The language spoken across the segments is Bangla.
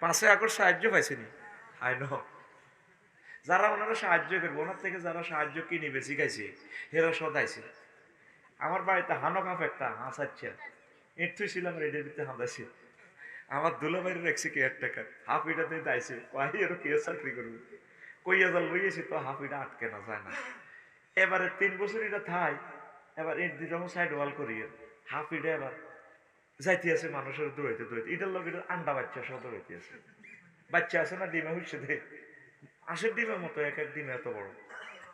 পাশে এখন সাহায্য পাইছেনি আই নো যারা ওনারা সাহায্য করবে ওনার থেকে যারা সাহায্য কিনে বেশি খাইছে হেরা সদাইছে আমার বাড়িতে হানো কাপ একটা হাঁস আছে একটু ছিলাম রেডের ভিতরে হাঁদাইছে আমার দুলা বাইরে রাখছে কে এক টাকা হাফ ইটাতে দাইছে কয় এর কে চাকরি করবে কইয়া জাল লইয়েছি তো হাফ ইটা আটকে না যায় না এবারে 3 বছর এটা থাই এবার এর দিয়ে যখন সাইড ওয়াল করি হাফ ইটা এবার যাইতে আছে মানুষের দৌড়াইতে দৌড়াইতে এটার লোক এটা আন্ডা বাচ্চা সহ দৌড়াইতে আছে বাচ্চা আছে না ডিমে হচ্ছে দে আশের ডিমের মতো এক এক ডিমে এত বড়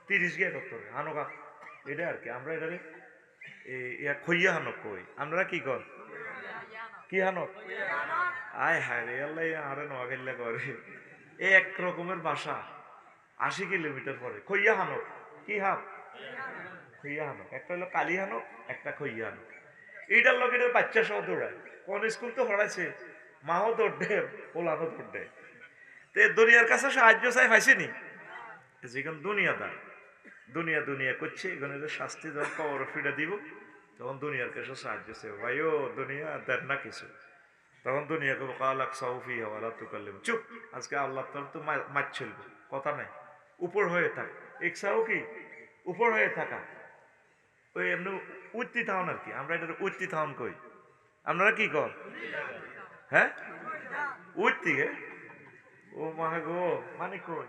30 গিয়ে ডক্টরে হানকা এটা আর কি আমরা এটা খইয়া হানক কই আমরা কি কর কি হানক আয় হায় রে আল্লাহ আরে নোয়া খেললে করে এই এক রকমের বাসা 80 কিলোমিটার পরে খইয়া হানক কি হাপ খইয়া হানক একটা হলো কালি হানক একটা খইয়া হানক এইটার লোক এটার বাচ্চা সহ দৌড়ায় কোন স্কুল তো হরাইছে মাও দৌড়ে ওলানো দৌড়ে তো দুনিয়ার কাছে সাহায্য চাই পাইছেনি যেখানে দুনিয়াদার দুনিয়া দুনিয়া করছে এখানে যে শাস্তি যখন কবর ফিরে দিব তখন দুনিয়ার কাছে সাহায্য চাই ভাই ও দুনিয়া দেন না কিছু তখন দুনিয়াকে কালাক সাউফি হওয়ালা তুকাল্লিম চুপ আজকে আল্লাহ তোর তো মাছ চলবে কথা নাই উপর হয়ে থাক একসাও কি উপর হয়ে থাকা ওই এমনি উঠতি থাউন আর কি আমরা এটা উঠতি থাউন কই আপনারা কি কর হ্যাঁ উঠতি গে ও মা গো মানে কই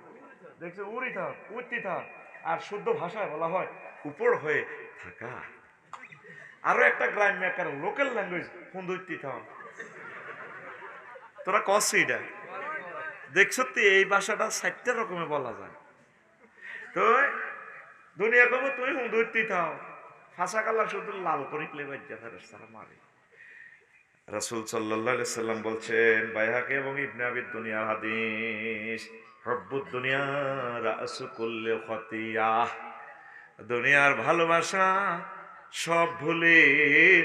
দেখছো উড়ি থাক উঠতি থাক আর শুদ্ধ ভাষায় বলা হয় উপর হয়ে থাকা আরো একটা গ্রাম্য একটা লোকাল ল্যাঙ্গুয়েজ হুন্দুইতি থাউন তোরা কষ্ট এটা দেখছো এই ভাষাটা 60টা রকমের বলা যায় তো দুনিয়া কব তুই হুন্দুইতি থাও ফাঁসা কালা শুধু লাল করে প্লে বাজ্যা ফেরেশতারা মারে রাসূল সাল্লাল্লাহু আলাইহি সাল্লাম বলছেন বাইহাকি এবং ইবনে আবি দুনিয়া হাদিস হব্বুদ দুনিয়া রাসু কুল্লি খতিয়াহ দুনিয়ার ভালোবাসা সব ভুলের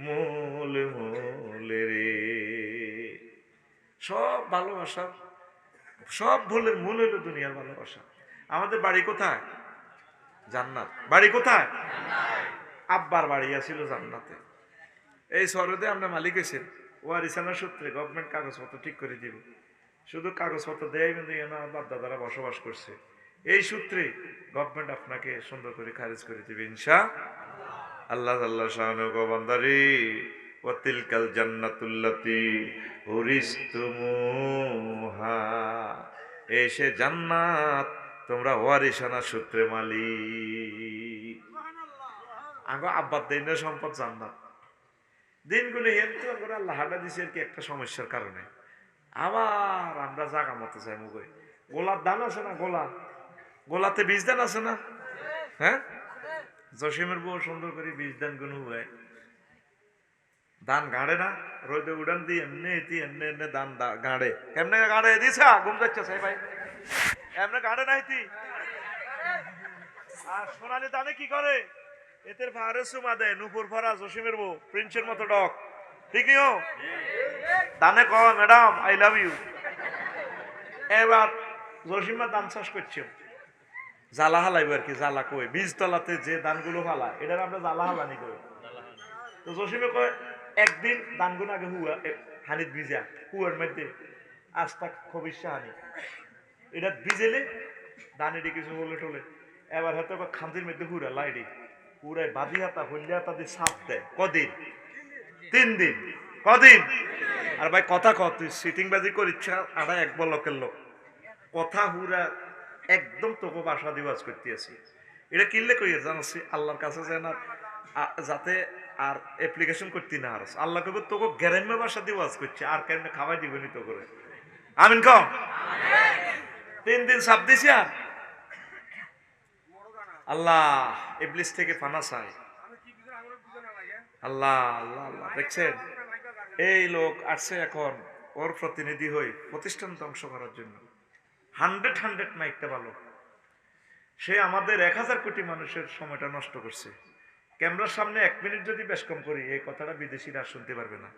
মূল রে সব ভালোবাসা সব ভুলের মূল হলো দুনিয়ার ভালোবাসা আমাদের বাড়ি কোথায় জান্নাত বাড়ি কোথায় আব্বার বাড়ি আছিল জান্নাতে এই শহরে আমরা মালিক হয়েছেন ওয়ারিসানা সূত্রে গভর্নমেন্ট কাগজপত্র ঠিক করে দিব শুধু কাগজপত্র দেয় কিন্তু বাপ দাদারা বসবাস করছে এই সূত্রে গভর্নমেন্ট আপনাকে সুন্দর করে খারিজ করে দিবে ইনশাআল্লাহ আল্লাহ শাহানু বান্দারি ওয়াতিলকাল জান্নাতুল্লাতি উরিসতুমুহা এসে জান্নাত তোমরা ওয়ারিসানা সূত্রে মালিক আগে আব্বার দিনের সম্পদ জান্নাত দিনগুলি হেলতে আমরা আল্লাহ হাডা দিছে আর কি একটা সমস্যার কারণে আবার আমরা জাগা মতো চাই মুখে গোলার দান আছে না গোলাতে বীজ দান আছে না হ্যাঁ জসিমের বউ সুন্দর করে বীজ দান গুণ হয় ধান গাড়ে না রোদে উড়ান দিয়ে এমনি এমনি ধান গাড়ে কেমনে গাড়ে দিছা ঘুম যাচ্ছে সাই ভাই এমনি গাড়ে নাই তুই আর সোনালি দানে কি করে এদের ভারে সুমা দেয় নুপুর ভরা জসিমের বউ প্রিন্সের মতো ডক ঠিক নিও দানে কহ ম্যাডাম আই লাভ ইউ এবার জসিমা ধান চাষ করছে জ্বালা হালাইব আর কি জ্বালা কই বীজতলাতে যে ধানগুলো ফালা এটার আমরা জ্বালা হালানি কই তো জসিমে কয় একদিন ধানগুলো আগে হুয়া হানিত ভিজা হুয়ার মধ্যে আস্তা খবিসা হানি এটা ভিজেলে ধান এটি কিছু বলে টলে এবার হয়তো খান্তির মধ্যে হুরা লাইডি পুরাই বাদি হাতা হল্লি হাতা দিয়ে সাপ দেয় কদিন 3 দিন কদিন আর ভাই কথা কত তুই সিটিং বাজি করিচ্ছা আড়া এক বলকের লোক কথা হুরা একদম তোকে বাসা দিবাজ করতে আছি এটা কিনলে কই জানাচ্ছি আল্লাহর কাছে যায় না যাতে আর অ্যাপ্লিকেশন করতে না আর আল্লাহ কবে তোকে গ্যারাম্য বাসা দিবাজ করছে আর কেমনে খাওয়াই দিবনি তো করে আমিন কম 3 দিন সাপ দিছি আর আল্লাহ ইবলিস থেকে পানা চাই আল্লাহ আল্লাহ আল্লাহ দেখছেন এই লোক আসছে এখন ওর প্রতিনিধি হই প্রতিষ্ঠান ধ্বংস করার জন্য 100 মাইকটা ভালো সে আমাদের 1000 কোটি মানুষের সময়টা নষ্ট করছে ক্যামেরার সামনে 1 মিনিট যদি বেশ কম করি এই কথাটা বিদেশিরা শুনতে পারবে না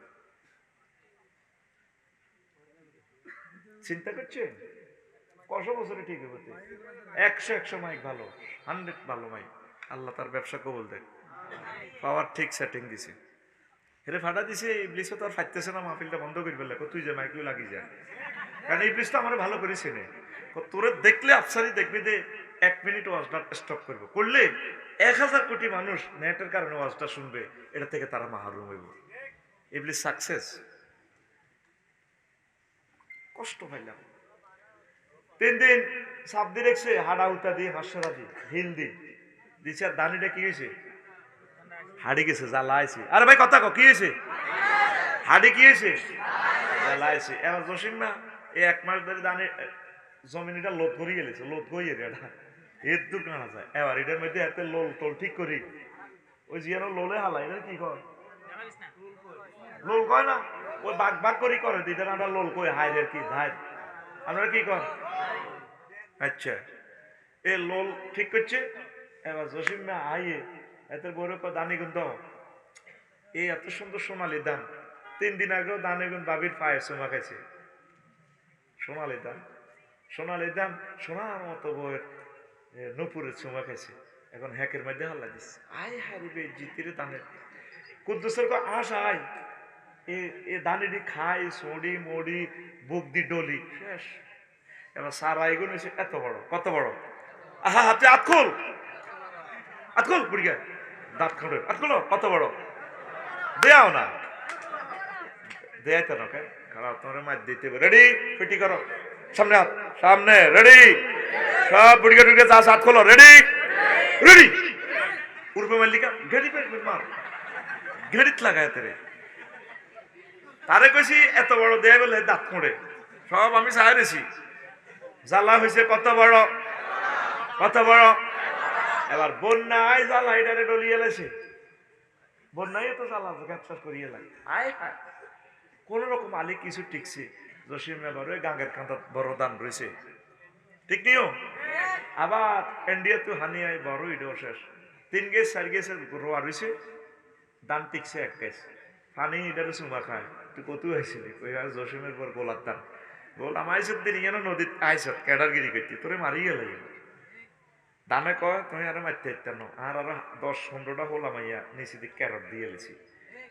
চিন্তা করছে কত বছরে ঠিক হবে 100 মাইক ভালো 100 ভালো মাইক আল্লাহ তার ব্যবসা কবুল দেয় পাওয়ার ঠিক সেটিং দিছে হেরে ফাটা দিছে, ইবলিসও তো আর ফাটতেছে না, মাহফিলটা বন্ধ করে ফেললে, তুই যে মাইকেও লাগি যা, কারণ ইবলিস তো আমার ভালো করে চেনে, তোরে দেখলে আফসারি দেখবি যে 1 মিনিট ওয়াজটা স্টপ করবো, করলে 1000 কোটি মানুষ নেটের কারণে ওয়াজটা শুনবে, এটা থেকে তারা মাহরুম হইব। ইবলিস সাকসেস। কষ্ট পাইলাম 3 দিন সাপ দিয়ে রেখছে, হাড়া উতা দিয়ে হাঁসরা দিয়ে হিল দিয়ে দিছে, আর দানিটা কি হয়েছে, হাড়ি গেছে, জ্বালাইছে। আরে ভাই কথা কি হয়েছে, হাড়ি কি হয়েছে, জ্বালাইছে। এবার জসিম না এই 1 মাস ধরে দানে জমিনটা লোদ করে গেলেছে, লোদ গইয়ে এটা এর দুঃখ না যায়। এবার এটার মধ্যে এত লোল টোল ঠিক করি, ওই জিয়ানো লোলে হালাই, এটা কি কয়, লোল কয় না, ওই বাঘ বাঘ করি করে দিতে না, লোল কই হাইরের কি ধাই, আপনারা কি কর। আচ্ছা, এ লোল ঠিক করছে। এবার জসিম না আইয়ে এত বড় দানি গুন দাও, এই এত সুন্দর সোনালি দান, 3 দিন আগেও দানে গুন বাবির পায়ে চুমা খাইছে, সোনালি দান, সোনালি দান, সোনার মতো বইয়ের নুপুরের চুমা খাইছে, এখন হ্যাকের মধ্যে হাল্লা দিচ্ছে, আয় হারিবে জিতিরে দানের কুদ্দুসের আস আয়, এ দানিটি খাই সড়ি মড়ি বুক দি ডলি শেষ। এবার সারা এগুন হয়েছে এত বড়, কত বড়, আহা হাতে আতখোল, আতখোল বুড়িয়া দাঁত খোঁড়ে, আতখোল কত বড়, দেয়াও না, দেয় তো না, খারাপ তোমার মাছ দিতে, রেডি ফিটি করো, সামনে হাত, সামনে রেডি, সব বুড়িয়া টুড়িয়া যা হাত খোলো, রেডি রেডি, পূর্ব মাল্লিকা ঘেড়ি মার, ঘেড়িত লাগায় তেরে, তারে কইছি এত বড় দেয় বলে দাঁত খোঁড়ে, সব আমি চাইছি, জ্বালা হয়েছে কত বড়, কত বড়। এবার বন্যায় জ্বালা এটারে ডলিয়ে এলেছে, বন্যায় তো জ্বালা গ্যাপসাস করিয়ে লাগে, আয় হায় কোন রকম আলী কিছু টিকছে। জসিম এবার ওই গাঙ্গের কাঁটা বড় দান রয়েছে, ঠিক নিও। আবার ইন্ডিয়া তো হানিয়ায় বড় ইডো শেষ, 3 গেছ 4 গেছের রোয়া রয়েছে, দান টিকছে 1 গেছ, পানি এটারে চুমা খায়, তুই কত আইসিলি, ওই জসিমের পর গোলার দান, বল আমার আইসত দিন ইয়ে নদীত আইসত ক্যাডারগিরি করতি, তোরে মারি গেল দানে কয় তুমি আরো মারতে ইত্যান্ন, আর আরো 10-15টা হলাম ইয়া নিচে দিকে ক্যারট দিয়ে এলেছি।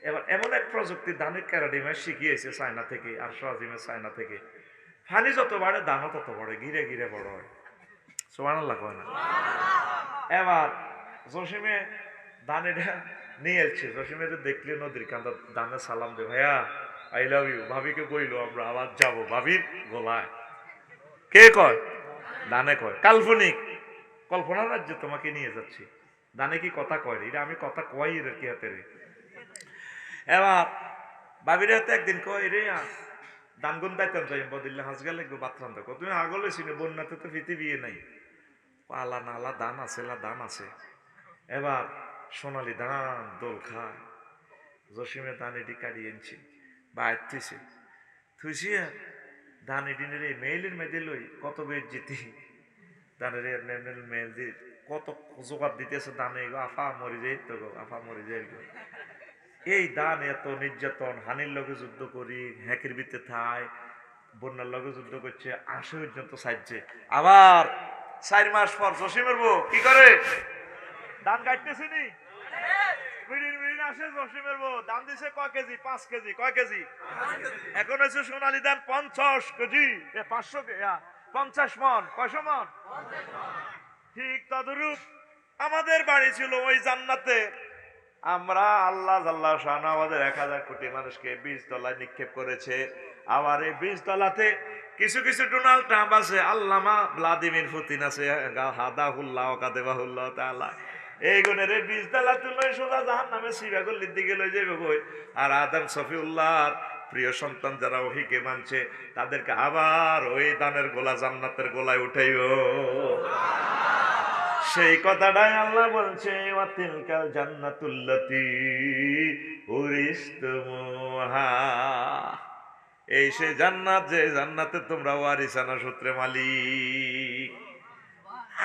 এবার এমন এক প্রযুক্তি দানের ক্যারাডিমে শিখিয়েছে চায়না থেকে, আর সোয়াজিমের চায়না থেকে, ফানি যত বাড়ে দানও তত বড়ে, ঘিরে ঘিরে বড় হয়, সুবহানাল্লাহ কয় না। এবার জসিমে দান এটা নিয়ে এলছে, জসিমের দেখলে নদীর কান্দা দানে সালাম দে, ভাইয়া আই লাভ ইউ, ভাবিকে কইলো আমরা আবার যাবো ভাবির গোলায়, কে কয়, দানে কয়, কাল্পনিক কল্পনা রাজ্যে তোমাকে নিয়ে যাচ্ছি, দানে কি কথা কয়, এটা আমি কথা কয় এর কি হাতে রে। এবার বাবির হাতে একদিন কয় রে দানগুন দাইতাম যাই বদিল্লা হাঁস গেলে বাতরান দেখো, তুমি আগল হয়েছি না, বন্যাতে তো পৃথিবী নাই, পালা নালা দান আছে, দান আছে। এবার সোনালি দান দোল খায়, জসিমের দান এটি কাটিয়ে এনেছি বাইর থুইছে, থুইছি দান এটি রে মেইলের মেয়েদের লই কত বেশ জিতি, দানের মেল দিয়ে কত জোগাড় দিতেছে, দানে আফা মরি যাই তো গো, আফা মরি যাই গো। এই দান এত নির্যাতন, হানির লগে যুদ্ধ করি, হ্যাকের ভিতরে থাই, বন্যার লগে যুদ্ধ করছে, 80 পর্যন্ত সাজছে। আবার 4 মাস পর জসিমের বউ কি করে, দান কাটতেছে নি, আসে জসিমের বউ দান দিছে কয় কেজি, 5 কেজি, কয় কেজি, এখন হচ্ছে সোনালী দান 50 কেজি, 500 50 মন, কয়শো মন, ঠিক তদরূপ আমাদের বাড়ি ছিল ওই জান্নাতে, আমরা আল্লাহ আল্লাহ শান আমাদের 1000 কোটি মানুষকে 20 তলায় নিক্ষেপ করেছে। আবার এই 20 তলাতে কিছু কিছু ডোনাল্ড ট্রাম্প আছে, আল্লামা ভ্লাদিমির পুতিন আছে, হাদাহুল্লাহ কাদেবাহুল্লাহ তাআলা, এই গুণের 20 তলা তুলে সোজা জাহান্নামে সিবাগুলির দিকে লই যাবে বই। আর আদম সফিউল্লাহর প্রিয় সন্তান যারা ওহিকে মানছে, তাদেরকে আবার ওই দানের গোলা জান্নাতের গোলায় উঠাইও। সেই কথাটাই আল্লাহ বলছে, ওয়াতিলকাল জান্নাতুল্লাতী উরিসতুমুহা, এই সে জান্নাত যে জান্নাতে তোমরা ওয়ারিসানা সূত্রে মালিক।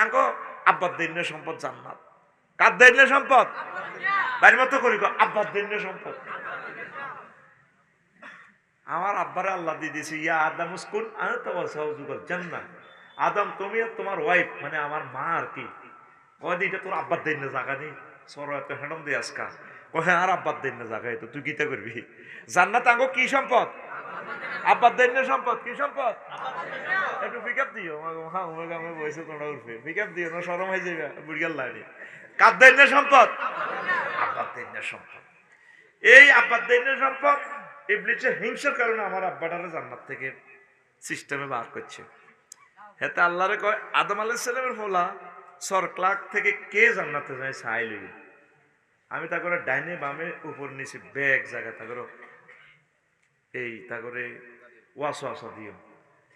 আগো আব্বার দৈন্য সম্পদ জান্নাত, কার দৈন্য সম্পদ, বাড়ির মতো করি আব্বার দৈন্য সম্পদ। আমার আব্বারে আল্লাহ দিয়ে দিয়েছে, ইয়া আদম উসকুন আনতা ওয়া যাওজুকাল জান্নাহ, আদম তুমি আর তোমার ওয়াইফ মানে আমার মা আর কি, কয় এটা তোর আব্বার দৈন্য জায়গা নেই, সর এত হেডম দিয়ে আজকা, হ্যাঁ আর আব্বার দেন না জায়গায় তো তুই কিতা করবি জান্নাত আঙ্গো কি সম্পদ আব্বার দেন না সম্পদ কি সম্পদ একটু পিক আপ দিও হ্যাঁ আমি বসে তোমরা উঠবে পিক আপ দিও না সরম হয়ে যাবে বুড়িয়ার লাইনে কার দেন না সম্পদ আব্বার দেন না সম্পদ এই আব্বার দেন না সম্পদ ইবলিসের হিংসার কারণে আমার আব্বাটারে জান্নাত থেকে সিস্টেমে বার করছে হেতে আল্লাহরে কয় আদম আলাইহিস সালামের ফলা সরক্লাক থেকে কে জান্নাতে যায় ছাই লই আমি তা করে ডাইনে বামে উপর নিচে ব্যাগ জায়গা তা করে এই তা করে ওয়াসওয়াসা দিও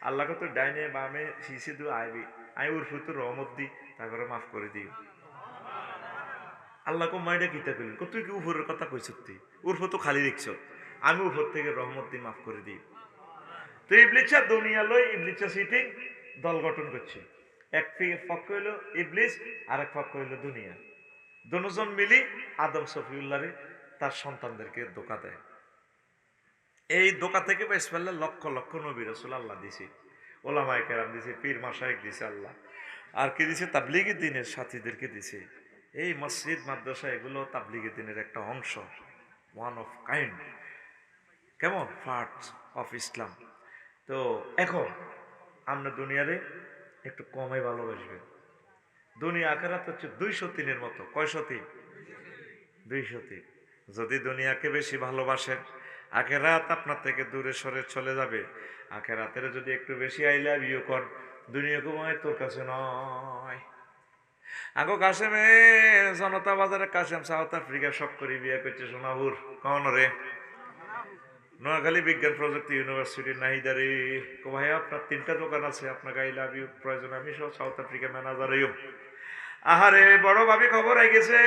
আল্লাহকে তো ডাইনে বামে শিশি দু আইবি আমি উর্ফু তো রহমত দি তা করে মাফ করে দিও আল্লাহকে মাইডা কিতা করিল তুই কি উপরের কথা কইছ তুই উর্ফু তো খালি দেখছ আমি উপর থেকে রহমত দি মাফ করে দিই তো ইবলিসা দুনিয়া লই ইবলিসা সিটিং দল গঠন করছে এক পক্ষ হইল ইবলিস আর এক পক্ষ হইল দুনিয়া দুজন মিলি আদম সফিউল্লাহরে তার সন্তানদেরকে ধোঁকা দেয় এই ধোঁকা থেকে বেশ ফেললে লক্ষ লক্ষ নবী রাসূল আল্লাহ দিছে ওলামায়ে কেরাম দিছে পীর মাশায়েখ দিছে আল্লাহ আর কি দিছে তাবলীগী দ্বীনের সাথীদেরকে দিছে এই মসজিদ মাদ্রাসা এগুলো তাবলীগী দ্বীনের একটা অংশ ওয়ান অফ কাইন্ড কেমন পার্টস অফ ইসলাম তো এখন আমরা দুনিয়ারে একটু কমে ভালোবাসবেন দুনিয়া আখিরাত হচ্ছে 203 মতো কয়শতি 203 যদি দুনিয়াকে বেশি ভালোবাসেন আখিরাত আপনার থেকে দূরে সরে চলে যাবে আখিরাতের যদি একটু বেশি আই লাভ ইউ কর দুনিয়া কমায় তোর কাছে নয় আগো কাশেমে জনতা বাজারে কাশেম সাউথ আফ্রিকা সব করে বিয়ে করছে সোনাপুর কন রে নোয়াখালী বিজ্ঞান প্রযুক্তি ইউনিভার্সিটি নাহিদারে ভাই আপনার 3টা দোকান আছে আপনাকে আই লাভ ইউ প্রয়োজন আমি সব সাউথ আফ্রিকা ম্যানেজার হইম আহারে বড় ভাবি খবর হয়ে গেছে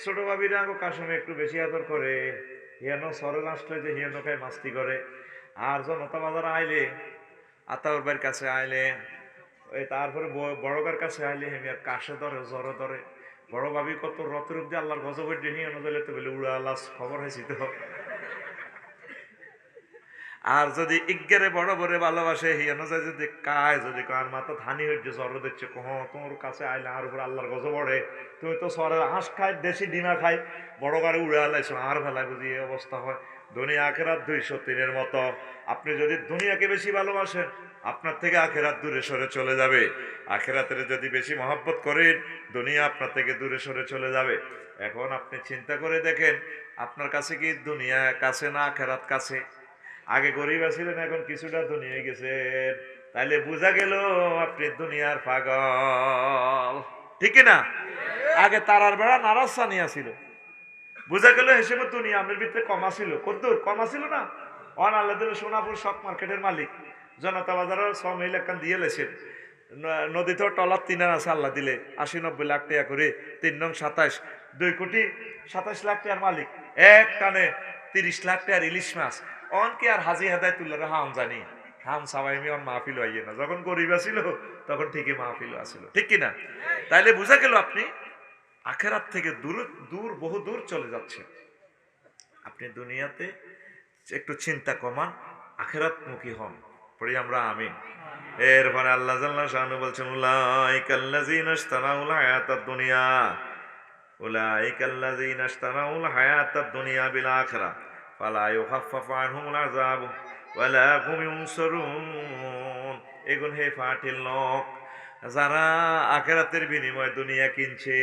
ছোট ভাবিরা আগো কাশেমে একটু বেশি আদর করে হিয়ানো সরল আসলে যে হিয়ানো খায় মাস্তি করে আর জনতা বাজারে আইলে আতাউর ভাইয়ের কাছে আইলে ওই তারপরে বড়গার কাছে আইলে হেমিয়ার কাশে ধরে জ্বরে ধরে বড় ভাবি কত রতরূপ দিয়ে আল্লাহর গজবের দিয়ে হিয়ানো দিলে তো বলে উড়া আল্লাহ খবর হয়েছি তো আর যদি ইজ্ঞারে বড় বড় ভালোবাসে হিয়ানো যায় যদি কায় যদি কার মাথা ধানি হইছে জ্বর দিচ্ছে কহ তোমার কাছে আইলে আর উপর আল্লাহর গজব পড়ে তুমি তো সরে হাঁস খায় দেশি ডিমা খাই বড় গাড়ি উড়ে আলাইছো আর ভেলা বুঝি এই অবস্থা হয় দুনিয়া আখেরাত 203 মতো আপনি যদি দুনিয়াকে বেশি ভালোবাসেন আপনার থেকে আখেরাত দূরে সরে চলে যাবে আখেরাতের যদি বেশি মহব্বত করেন দুনিয়া আপনার থেকে দূরে সরে চলে যাবে এখন আপনি চিন্তা করে দেখেন আপনার কাছে কি দুনিয়া কাছে না আখেরাত কাছে আগে গরিব আছিলেন এখন কিছুটা দুনিয়ায় গেছেন তাইলে বোঝা গেল আপনি দুনিয়ার পাগল ঠিক না আগে তারার বেড়া নারাজ ছিল বোঝা গেল হিসেবে দুনিয়া আমার ভিতরে কমা ছিল কদ্দুর কমা ছিল না অন আল্লাহ সোনাপুর শক মার্কেটের মালিক জনতা বাজারের 6 মিল একখান দিয়ে লেছেন নদীতেও টলার 3 আছে আল্লাহ দিলে 80-90 লাখ টাকা করে 3 নং 27 2 কোটি 27 লাখ টাকার মালিক এক টানে 30 লাখ টাকার ইলিশ মাছ অন কি আর হাজি হেদায়তুল্লাহ হাম জানি হাম সবাই আমি অন মাহফিল হইয়ে না যখন গরিব ছিল তখন ঠিকই মাহফিল আসিল ঠিক কিনা তাইলে বুঝা গেল আপনি আখেরাত থেকে দূর বহু দূর চলে যাচ্ছে আপনি দুনিয়াতে একটু চিন্তা কমান আখেরাত মুখী হন পড়ি আমরা আমিন এরপরে আল্লাহ জাল্লা শানু বলছেন উলাইকাল্লাযিনা ইশতারাউল হায়াতাদ দুনিয়া উলাইকাল্লাযিনা ইশতারাউল হায়াতাদ দুনিয়া বিল আখিরাহ ফালা ইউখাফফাফু আনহুমুল আযাব ওয়ালা হুম ইউনসারুন এগুন হে ফাটিল লোক যারা আখিরাতের বিনিময়ে দুনিয়া কিনছে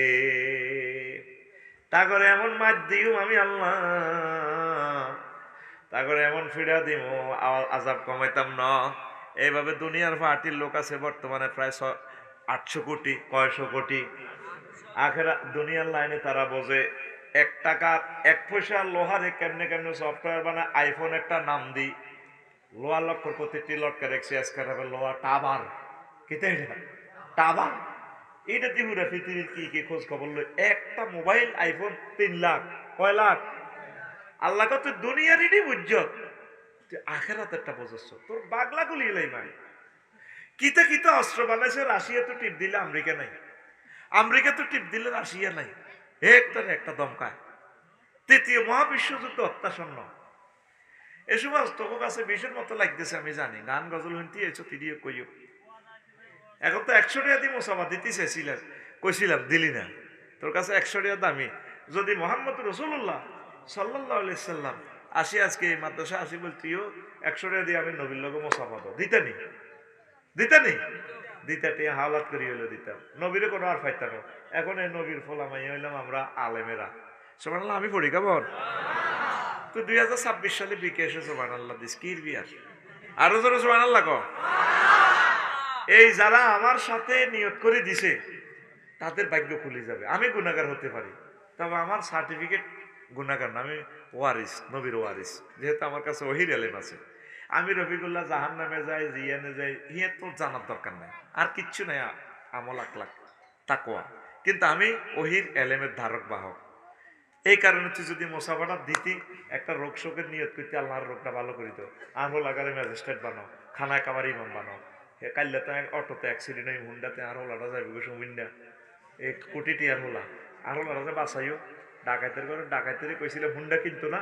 তা করে এমন মার দিও আমি আল্লাহ তা করে এমন ফিরা দিব আযাব কমাইতাম না এইভাবে দুনিয়ার ফাটির লোক আছে বর্তমানে প্রায় 800 কোটি কয়শো কোটি আখেরা দুনিয়ার লাইনে তারা বোঝে 1 টাকা 1 পয়সা লোহারে কেমনে কেমনে সফটওয়্যার বানায় আইফোন একটা নাম দি লোহা লক্ষ্যর প্রতিটি লটকা রেখেছে আজকাল হবে লোহা টাবার কেতে টাবার এটা দিহুরা পৃথিবীর কি খোঁজ খবর লই একটা মোবাইল আইফোন 3 লাখ কয় লাখ আল্লাহ কত দুনিয়ারই বুঝছো তুই আখেরাত একটা বোঝাচ্ছ তোর বাগলা গুলি এলাই ভাই কিতা কিতা অস্ত্র বানাইছে রাশিয়া তো টিপ দিলে আমেরিকা নাই আমেরিকা তো টিপ দিলে রাশিয়া নাই একটা দমকায় 3য় মহাবিশ্বযুদ্ধ অত্যাসন্ন এসব তোর কাছে বিষের মতো লাগতেছে আমি জানি গান গজল শুনতে এসো তিরিও কইও এখন তো 100 টাকা দিয়ে মোসাফা দিতে চাইছিলাম কইছিলাম দিলি না তোর কাছে 100 টাকা দামি যদি মোহাম্মদ রাসূলুল্লাহ সাল্লাল্লাহু আলাইহি সাল্লাম আসি আজকে এই মাদ্রাসা আসি বলতিও 100 টাকা দিয়ে আমি নবীর লগে মুসাফা দাও দিতানি দিতানি দিতাটি হাওলাত করি হইলো দিতাম নবীরে কোনো আর ফাইতা না এখন এই নবীর ফলামাই হইলাম আমরা আলেমেরা সুবহানাল্লাহ আমি পড়ি কেমন তো 2026 সালে বিকেশে সুবহানাল্লাহ দিস কির বিয়ার আরো জোরে সুবহানাল্লাহ কও এই যারা আমার সাথে নিয়ত করে দিছে তাদের ভাগ্য খুলে যাবে আমি গুনাহগার হতে পারি তবে আমার সার্টিফিকেট গুনাহগার না আমি ওয়ারিস নবীর ওয়ারিস যেহেতু আমার কাছে ওহির এলেম আছে আমি রফিকুল্লাহ জাহান্নামে যাই জিয়ানে যাই ইয়ে তো জানার দরকার নাই আর কিচ্ছু নাই আমল আখলাক তাকওয়া কিন্তু আমি ওহির এলেমের ধারক বাহক এই কারণে তুই যদি মুসাফাটা দিতি একটা রোগ শোকের নিয়ত করতে আল্লাহর রোগটা ভালো করে দিত আমল আগারে ম্যাজিস্ট্রেট বানাও খানায় কাবার ইমাম বানাও কাল্লা তো অটোতে অ্যাক্সিডেন্ট হয় হুন্ডাতে আর হলাটা যাবে সুমিন্দা এই কোটি টিয়ার হলা আর হলাটা বাঁচাইও ডাকাইতের করে ডাকাইতের কইছিল হুন্ডা কিন্তু না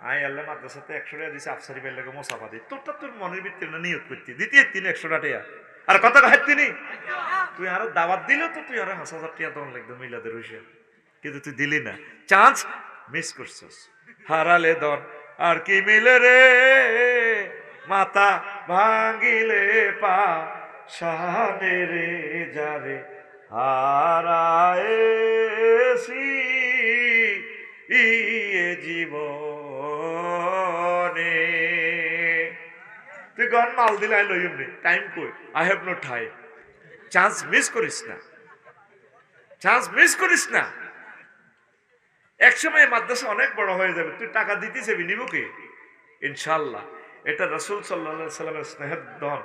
আই আল্লাহ মাদ্রাসাতে 100 টাকা দিছে আফসারি বের লাগে মোসাফা দিই তোরটা তোর মনের ভিতরে না নিয়ত করতি দ্বিতীয় 100 টাকা আর কথা হাঁটতি নি তুই আরো দাওয়াত দিলেও তো তুই আরো 5,000 টাকা তখন লাগতো মিলাদের হইছে কিন্তু তুই দিলি না চান্স মিস করছিস হারালে দন আর কি মিলে রে মাথা ভাঙিলে পা শাহানে রে যারে হারায়েছি ইয়ে জীবনে তুই গান মাল দিলে আই লইম নে টাইম কই I have no time chance miss করিস না চান্স মিস করিস না একসময় মাদ্রাসা অনেক বড় হয়ে যাবে তুই টাকা দিতে চাবি নিব কে ইনশাআল্লাহ এটা রাসূল সাল্লাল্লাহু আলাইহি সাল্লামের স্নেহের ধন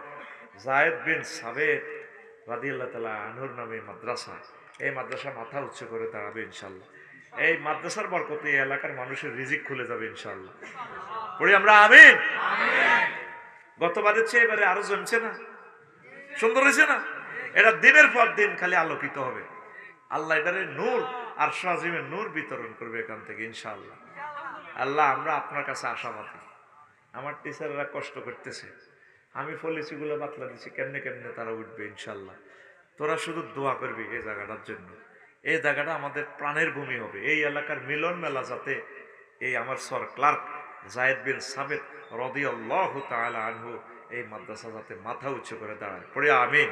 যায়েদ বিন সাবিত রাদিয়াল্লাহু তাআলা আনহুর নামে মাদ্রাসা এই মাদ্রাসা মাথা উঁচু করে দাঁড়াবে ইনশাআল্লাহ এই মাদ্রাসার বরকতে এই এলাকার মানুষের রিজিক খুলে যাবে ইনশাআল্লাহ পড়ি আমরা আমিন গতবারের চেয়ে এবারে আরো জমছে না সুন্দর হয়েছে না এটা দিনের পর দিন খালি আলোকিত হবে আল্লাহ এটারে নূর আর আজিমের নূর বিতরণ করবে এখান থেকে ইনশাআল্লাহ আল্লাহ আমরা আপনার কাছে আশাবাদী আমার টিচাররা কষ্ট করতেছে আমি পলিসিগুলো বাতলা দিচ্ছি কেমনে কেমনে তারা উঠবে ইনশাআল্লাহ তোরা শুধু দোয়া করবি এই জায়গাটার জন্য এই জায়গাটা আমাদের প্রাণের ভূমি হবে এই এলাকার মিলন মেলা যাতে এই আমার সর ক্লার্ক যায়েদ বিন সাবিত রাদিয়াল্লাহু তাআলা আনহু এই মাদ্রাসা যাতে মাথা উঁচু করে দাঁড়ায় পড়ে আমিন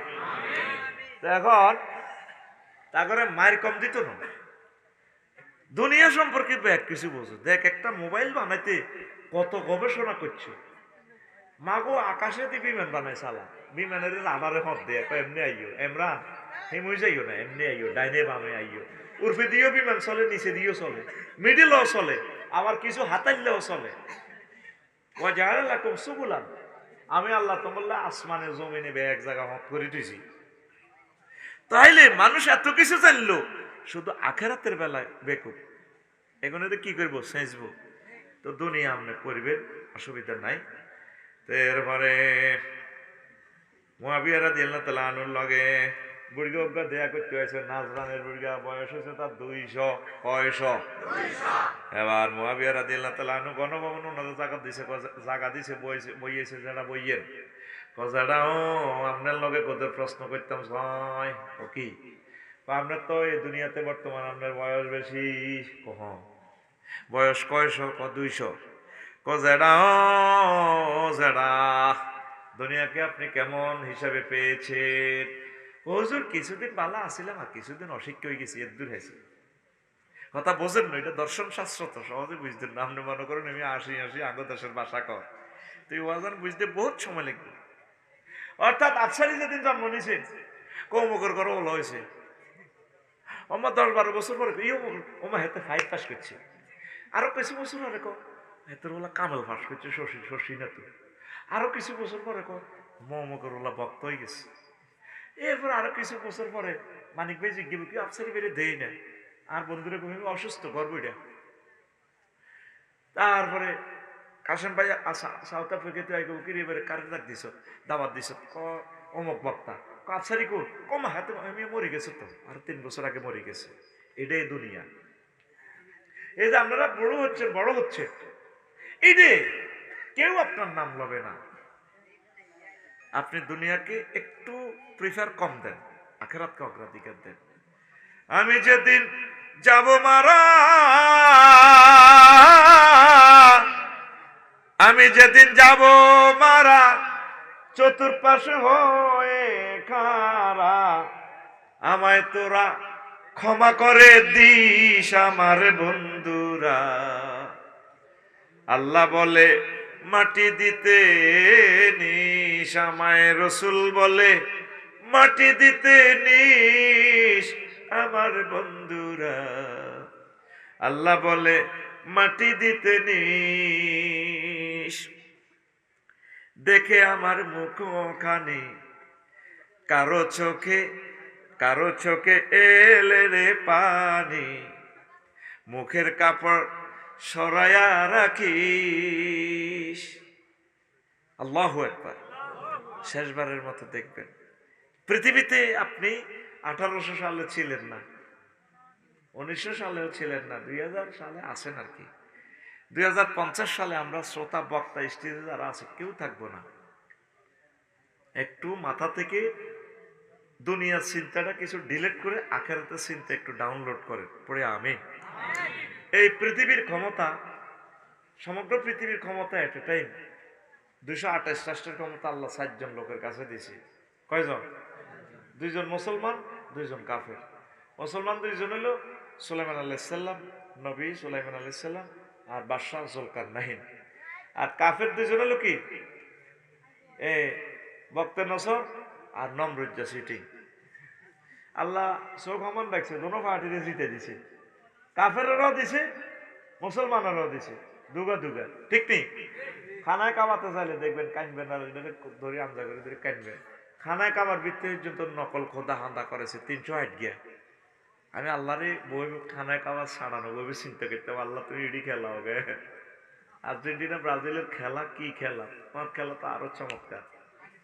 এখন তারপরে মায়ের কম দিত না দুনিয়া সম্পর্কে ব্যাগ কিছু বোঝো দেখ একটা মোবাইল বানাইতে কত গবেষণা করছে মাগো আকাশে দিয়ে বিমান বানাই চালা বিমানের রাডারে হদ দেয় এমনি আইও এমরান হেমই যাইও না এমনি আইও ডাইনে বামে আইও উর্ফে দিয়েও বিমান চলে নিচে দিয়েও চলে মিডিলও চলে আবার কিছু হাতাইলেও চলে সুবুলান আমি আল্লাহ তোমাল্লা আসমানে জমিনে এক জায়গা হত করে দিয়েছি তাইলে মানুষ এত কিছু জানলো শুধু আখেরাতের বেলায় বেকুব এগুলো কি করবো সেঁচবো তো দুনিয়া আপনি করবেন অসুবিধা নাই তো এরপরে মুআবিয়া রাদিয়াল্লাহু তাআলা আনহুর লগে বুড়িগা অজ্ঞা দেয়া করতে হয়েছে নাজরানের বুড়িগা বয়স হয়েছে তার 200 এবার মুআবিয়া রাদিয়াল্লাহু তাআলা আনহু গণভবন ওনাদের জায়গা দিছে বইয়েছে যারা বইয়ের কজাটা ও আপনার লগে কোদের প্রশ্ন করতাম ছয় ও কি আপনার তো এই দুনিয়াতে বর্তমান আপনার বয়স বেশি কহ বয়স কয়শো 200 কজেডা ও জেডা দুনিয়াকে আপনি কেমন হিসাবে পেয়েছেন হুজুর কিছুদিন ভালো আসিলাম আর কিছুদিন অশিক্ষা হয়ে গেছি এর দূর হয়েছে কথা বোঝেন না এটা দর্শন শাস্ত্র তো সহজে বুঝতেন না আপনি মনে করেন আমি আসি আঙ্গ দেশের ভাষা কর তুই ওয়াজান বুঝতে বহুত সময় লাগবে অর্থাৎ আফসারি যেদিন জন্ম নিছে কৌমকর করো ওলা হয়েছে আমার 10-12 বছর পরে ওমা হেতে 5 পাস করছে আরো কিছু বছর পরে হেতের ওলা কামেল পাস করছে শশী না তো আরো কিছু বছর পরে মমকর ওলা ভক্ত হয়ে গেছে এরপর আরো কিছু বছর পরে মানিক ভাই জিজ্ঞেস কি আফসারি বেড়ে দেয় না আর বন্ধুরা কহিবে অসুস্থ গর্বটা তারপরে কাশেম ভাই সাউথ আফ্রিকাতে আইগো কি এবারে কারে ডাক দিছ দাবাত দিছ অমুক বক্তা আফসারি কো কমা হাতে আমি মরে গেছে তো আর 3 বছর আগে মরে গেছে এটাই দুনিয়া এই যে আপনারা বড় হচ্ছে এই যে কেউ আপনার নাম লবে না আপনি দুনিয়াকে একটু প্রিফার কম দেন আখিরাতকে অগ্রাধিকার দেন আমি যেদিন যাব মারা, আমি যেদিন যাব মারা, চতুর্পাশে হয়ে খারা, আমায় তোরা ক্ষমা করে দিস আমার বন্ধুরা। আল্লাহ বলে মাটি দিতে নিস, আমায় রসুল বলে মাটি দিতে নিস আমার বন্ধুরা। আল্লাহ বলে মাটি দিতে নিস। দেখে আমার মুখখানি কারো চোখে এলে রে পানি, মুখের কাপড় সরায়া রাখিস। আল্লাহু আকবার। শেষবারের মতো দেখবেন, পৃথিবীতে আপনি 1800 সালে ছিলেন না, 1900 সালেও ছিলেন না, 2000 সালে আছেন আর কি। 2050 সালে আমরা শ্রোতা বক্তা স্টেজে যারা আছে কেউ থাকবো না। একটু মাথা থেকে দুনিয়ার চিন্তাটা কিছু ডিলিট করে আখেরাতের চিন্তা একটু ডাউনলোড করে পড়ে আমি এই পৃথিবীর ক্ষমতা, সমগ্র পৃথিবীর ক্ষমতা এট এ টাইম 228 রাষ্ট্রের ক্ষমতা আল্লাহ 7 জন লোকের কাছে দিয়েছে। কয়জন? 2 জন মুসলমান, 2 জন কাফের। মুসলমান 2 জন হলো সুলাইমান আলাইহিস সালাম, নবী সুলাইমান আলাইহিস সালাম আর বাদশাহ জুলকারনাইন। আর কাফের 2 জন হলো কি, বক্তে নসর আর নমরুজ্জা সিটি। আল্লাহ চোখ হমান রাখছে, দোনো পার্টিতে জিতে দিছে, কাফেরেরও দিছে মুসলমানেরও দিছে, দুগা দুগা। ঠিক নেই? খানায় কামাতে চাইলে দেখবেন কানবেন, আর ধরে আমজা করে ধরে কানবেন। খানায় কামার বৃত্তি পর্যন্ত নকল খোদা হান্দা করেছে 308 গিয়া। আমি আল্লাহরে বই খানায় কামার ছাড়ানো বই চিন্তা করতে, আল্লাহ তুমি এডি খেলা হবে। আর্জেন্টিনা ব্রাজিলের খেলা কি খেলা, তোমার খেলা তো আরো চমৎকার।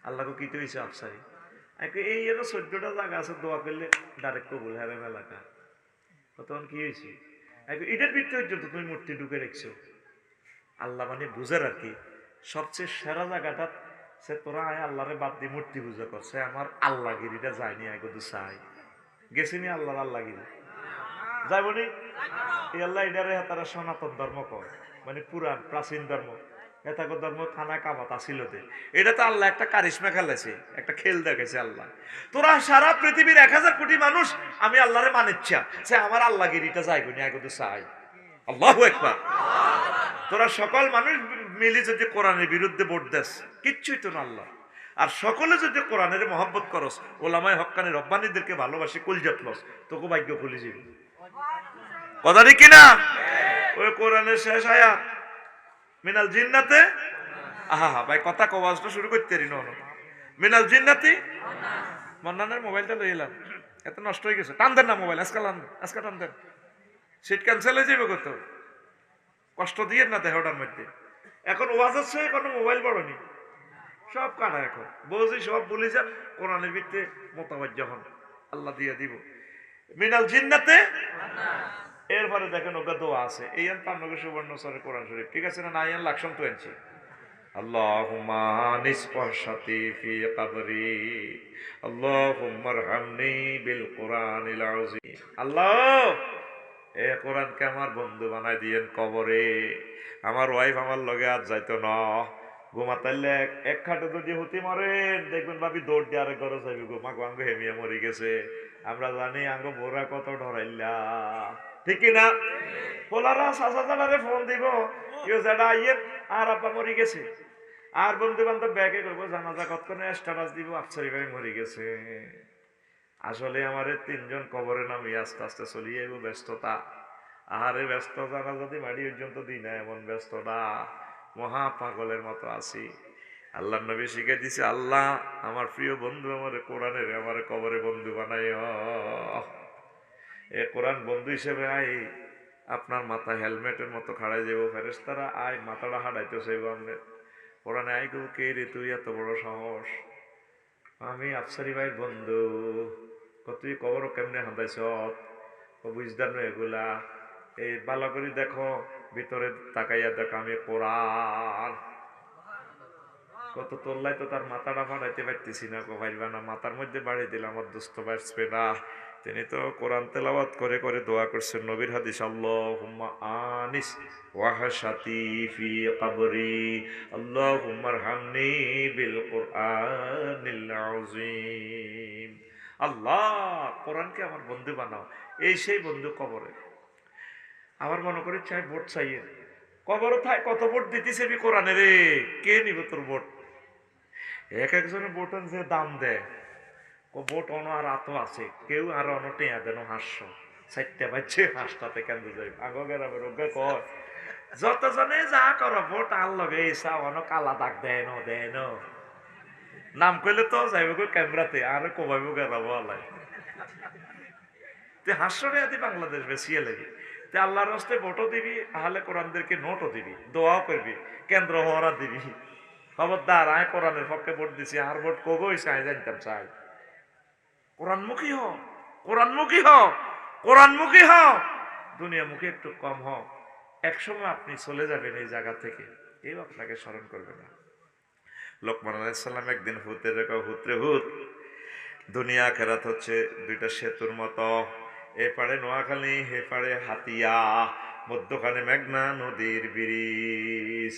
আল্লাহকে কি তো হয়েছে আফসারি এই এর 14টা জায়গা আছে, দোয়া করলে ডাইরেক্ট কবুল হারেম এলাকা। তখন কি হয়েছে? এটার ভিত্তি পর্যন্ত তুমি মূর্তি ঢুকে রেখছো। আল্লাহ মানে বুঝার আর কি, সবচেয়ে সেরা জায়গাটা সে তোরা আয় আল্লাহরে বাদ দিয়ে মূর্তি পূজা করছে। আমার আল্লাহগিরিটা যায়নি, আগে তো চাই গেছিনি আল্লাহর আল্লাহগিরি যাইবনি। এই আল্লাহ এটারে তারা সনাতন ধর্ম কয়, মানে পুরান প্রাচীন ধর্ম। এটাকে ধর্ম খানা কামাত আসিল, এটা তো আল্লাহ একটা কারিশমা খেলেছে, একটা খেল দেখেছে আল্লাহ। তোরা সারা পৃথিবীর 1000 কোটি মানুষ আমি আল্লাহরে মানিচ্ছা, সে আমার আল্লাহগিরিটা যাইবনি, আগে তো চাই। আল্লাহু আকবার। তোরা সকল মানুষ মিলে যদি কোরআনের বিরুদ্ধে ভোট দেস, কিচ্ছুই তো না আল্লাহ। আর সকলে যদি কোরআনের মহব্বত করস, ওলামায়ে হক্কানি রব্বানীদেরকে ভালোবাসি, কলজাত লস, তোকে ভাগ্য খুলে যাবে। কথা ঠিক কিনা? ওই কোরআনের শেষ আয়াত মিনাল জিন্নাতে, আহা ভাই কথা কওয়াজটা শুরু করতে রি না, মিনাল জিন্নাতি। মন্নানের মোবাইলটা লই এলাম, এত নষ্ট হয়ে গেছে। টান দেন না মোবাইল, আজকে টান দেন, সিট ক্যান্সেল হয়ে যাবে। কত কষ্ট দিয়ে না দেহটার মধ্যে। এখন ওয়াজ হচ্ছে, কোনো মোবাইল বড়নি, সব কাটা। এখন বলছি সব বলি যান, কোরআনের ভিত্তিতে মতামত যখন আল্লাহ দিয়ে দিব। মিনাল জিন্নাতে, এরপরে দেখেন ওকে দোয়া আছে। এই আন পান্নগর সুবর্ণ সরের কোরআন শরীফ, ঠিক আছে না? না আন লাকসাম তো আনছি। আল্লাহুম্মা নিসফাশাতি ফি কবরি, আল্লাহুম্মা রহমনি বিল কোরআনিল আযীম। আল্লাহ এ কোরআনকে আমার বন্ধু বানাই দিয়েন কবরে। আমার ওয়াইফ আমার লগে আজ যাইতো না, ঘুমাতাইলে এক খাটে যদি হুতি মারেন দেখবেন ভাবি দৌড় দিয়ে আরেক ঘরে যাবি, ঘুমা আঙ্গ হেমিয়া মরে গেছে। আমরা জানি আঙ্গ বোরা কত ডরাইলা, ঠিক না? পোলারা সাসাজারে ফোন দিব, ইউ যেটা আইয়ের আর আব্বা মরে গেছে। আর বন্ধু বান্ধব ব্যাগে করবো জানাজা কতক্ষণে স্ট্যাটাস দিব, আফসারি ভাই মরে গেছে। আসলে আমার 3 জন কবরে নামি আস্তে আস্তে চলিয়ে যাবো ব্যস্ততা। আহারে ব্যস্ত জানা যদি মাড়ি পর্যন্ত দিই না, এমন ব্যস্ততা, মহা পাগলের মতো আছি। আল্লাহ নবী শিখে দিছে, আল্লাহ আমার প্রিয় বন্ধু আমার কোরআনের আমার কবরে বন্ধু বানাই। এ কোরআন বন্ধু হিসেবে আই আপনার মাথা হেলমেটের মতো খাড়াই যাব, ফেরেশতারা আয় মাথাটা হাঁটাইতে চাইব। আমরা কোরআনে আই গো, কে রে তুই, এত বড় সাহস? আমি আফসারি ভাইয়ের বন্ধু। তুই কবর কেমনে হাঁটাইছ? বুঝদার নয় এগুলা, এই ভালো করে দেখো, ভিতরে তাকাইয়া দেখো আমি কোরআন। কত তোল্লাই তো তার মাথাটা ফাটাইতে পারতেছি না, পারবা না, মাথার মধ্যে বাড়ি দিলাম, আমার দুস্থ বাঁচবে না। তিনি তো কোরআন তেলাওয়াত করে করে দোয়া করছেন, নবীর হাদিস, আল্লাহুম্মা আনিস ওয়াহশাতি ফি কবরি আল্লাহুম্মা আরহামনি বিল কুরআনিল আযীম। আল্লাহ, কোরআনকে আমার বন্ধু বানাও। এই সেই বন্ধু কবরে। আবার মনে করি চাই ভোট চাইয়ে, কবরে থাই কত ভোট দিতেছে কোরআনে রে, কে নিব তোর ভোট? এক একজনের ভোটের যে দাম দেয়, ও ভোট অন আর আতো আছে, কেউ আর অনটে দেন হাস্য চারটে বাজছে, হাঁসটাতে কেন্দ্র যাই আগো গেরাবে রোগে কয় যতজনে যা করো ভোট আর লগে এসা অন কালা দাগ দেয় ন দেয় ন, নাম কইলে তো যাইব গো ক্যামেরাতে আর কমাইব গেরাবো আলাই। তুই হাস্য রে আদি বাংলাদেশ বেশিয়ে লাগে। তুই আল্লাহর হস্তে ভোটও দিবি, আহলে কোরআনদেরকে নোটও দিবি, দোয়াও করবি, কেন্দ্র হওয়ারা দিবি। খবরদার, আয় কোরআনের পক্ষে ভোট দিছি, আর ভোট কগো হইছে আয় জানতাম চাই। কোরআনমুখী হ, কোরআনমুখী হ, কোরআনমুখী হ, দুনিয়ামুখী একটু কম হ। একসময় আপনি চলে যাবেন এই জায়গা থেকে, কেউ আপনাকে স্মরণ করবে না। লোকমান আলাইহিস সালাম একদিন হুতের রেখা, হুতরে হুত, দুনিয়া আখিরাত হচ্ছে দুইটা সেতুর মতো, এপারে নোয়াখালী, হেপারে হাতিয়া, মধ্যখানে মেঘনা নদীর ব্রিজ।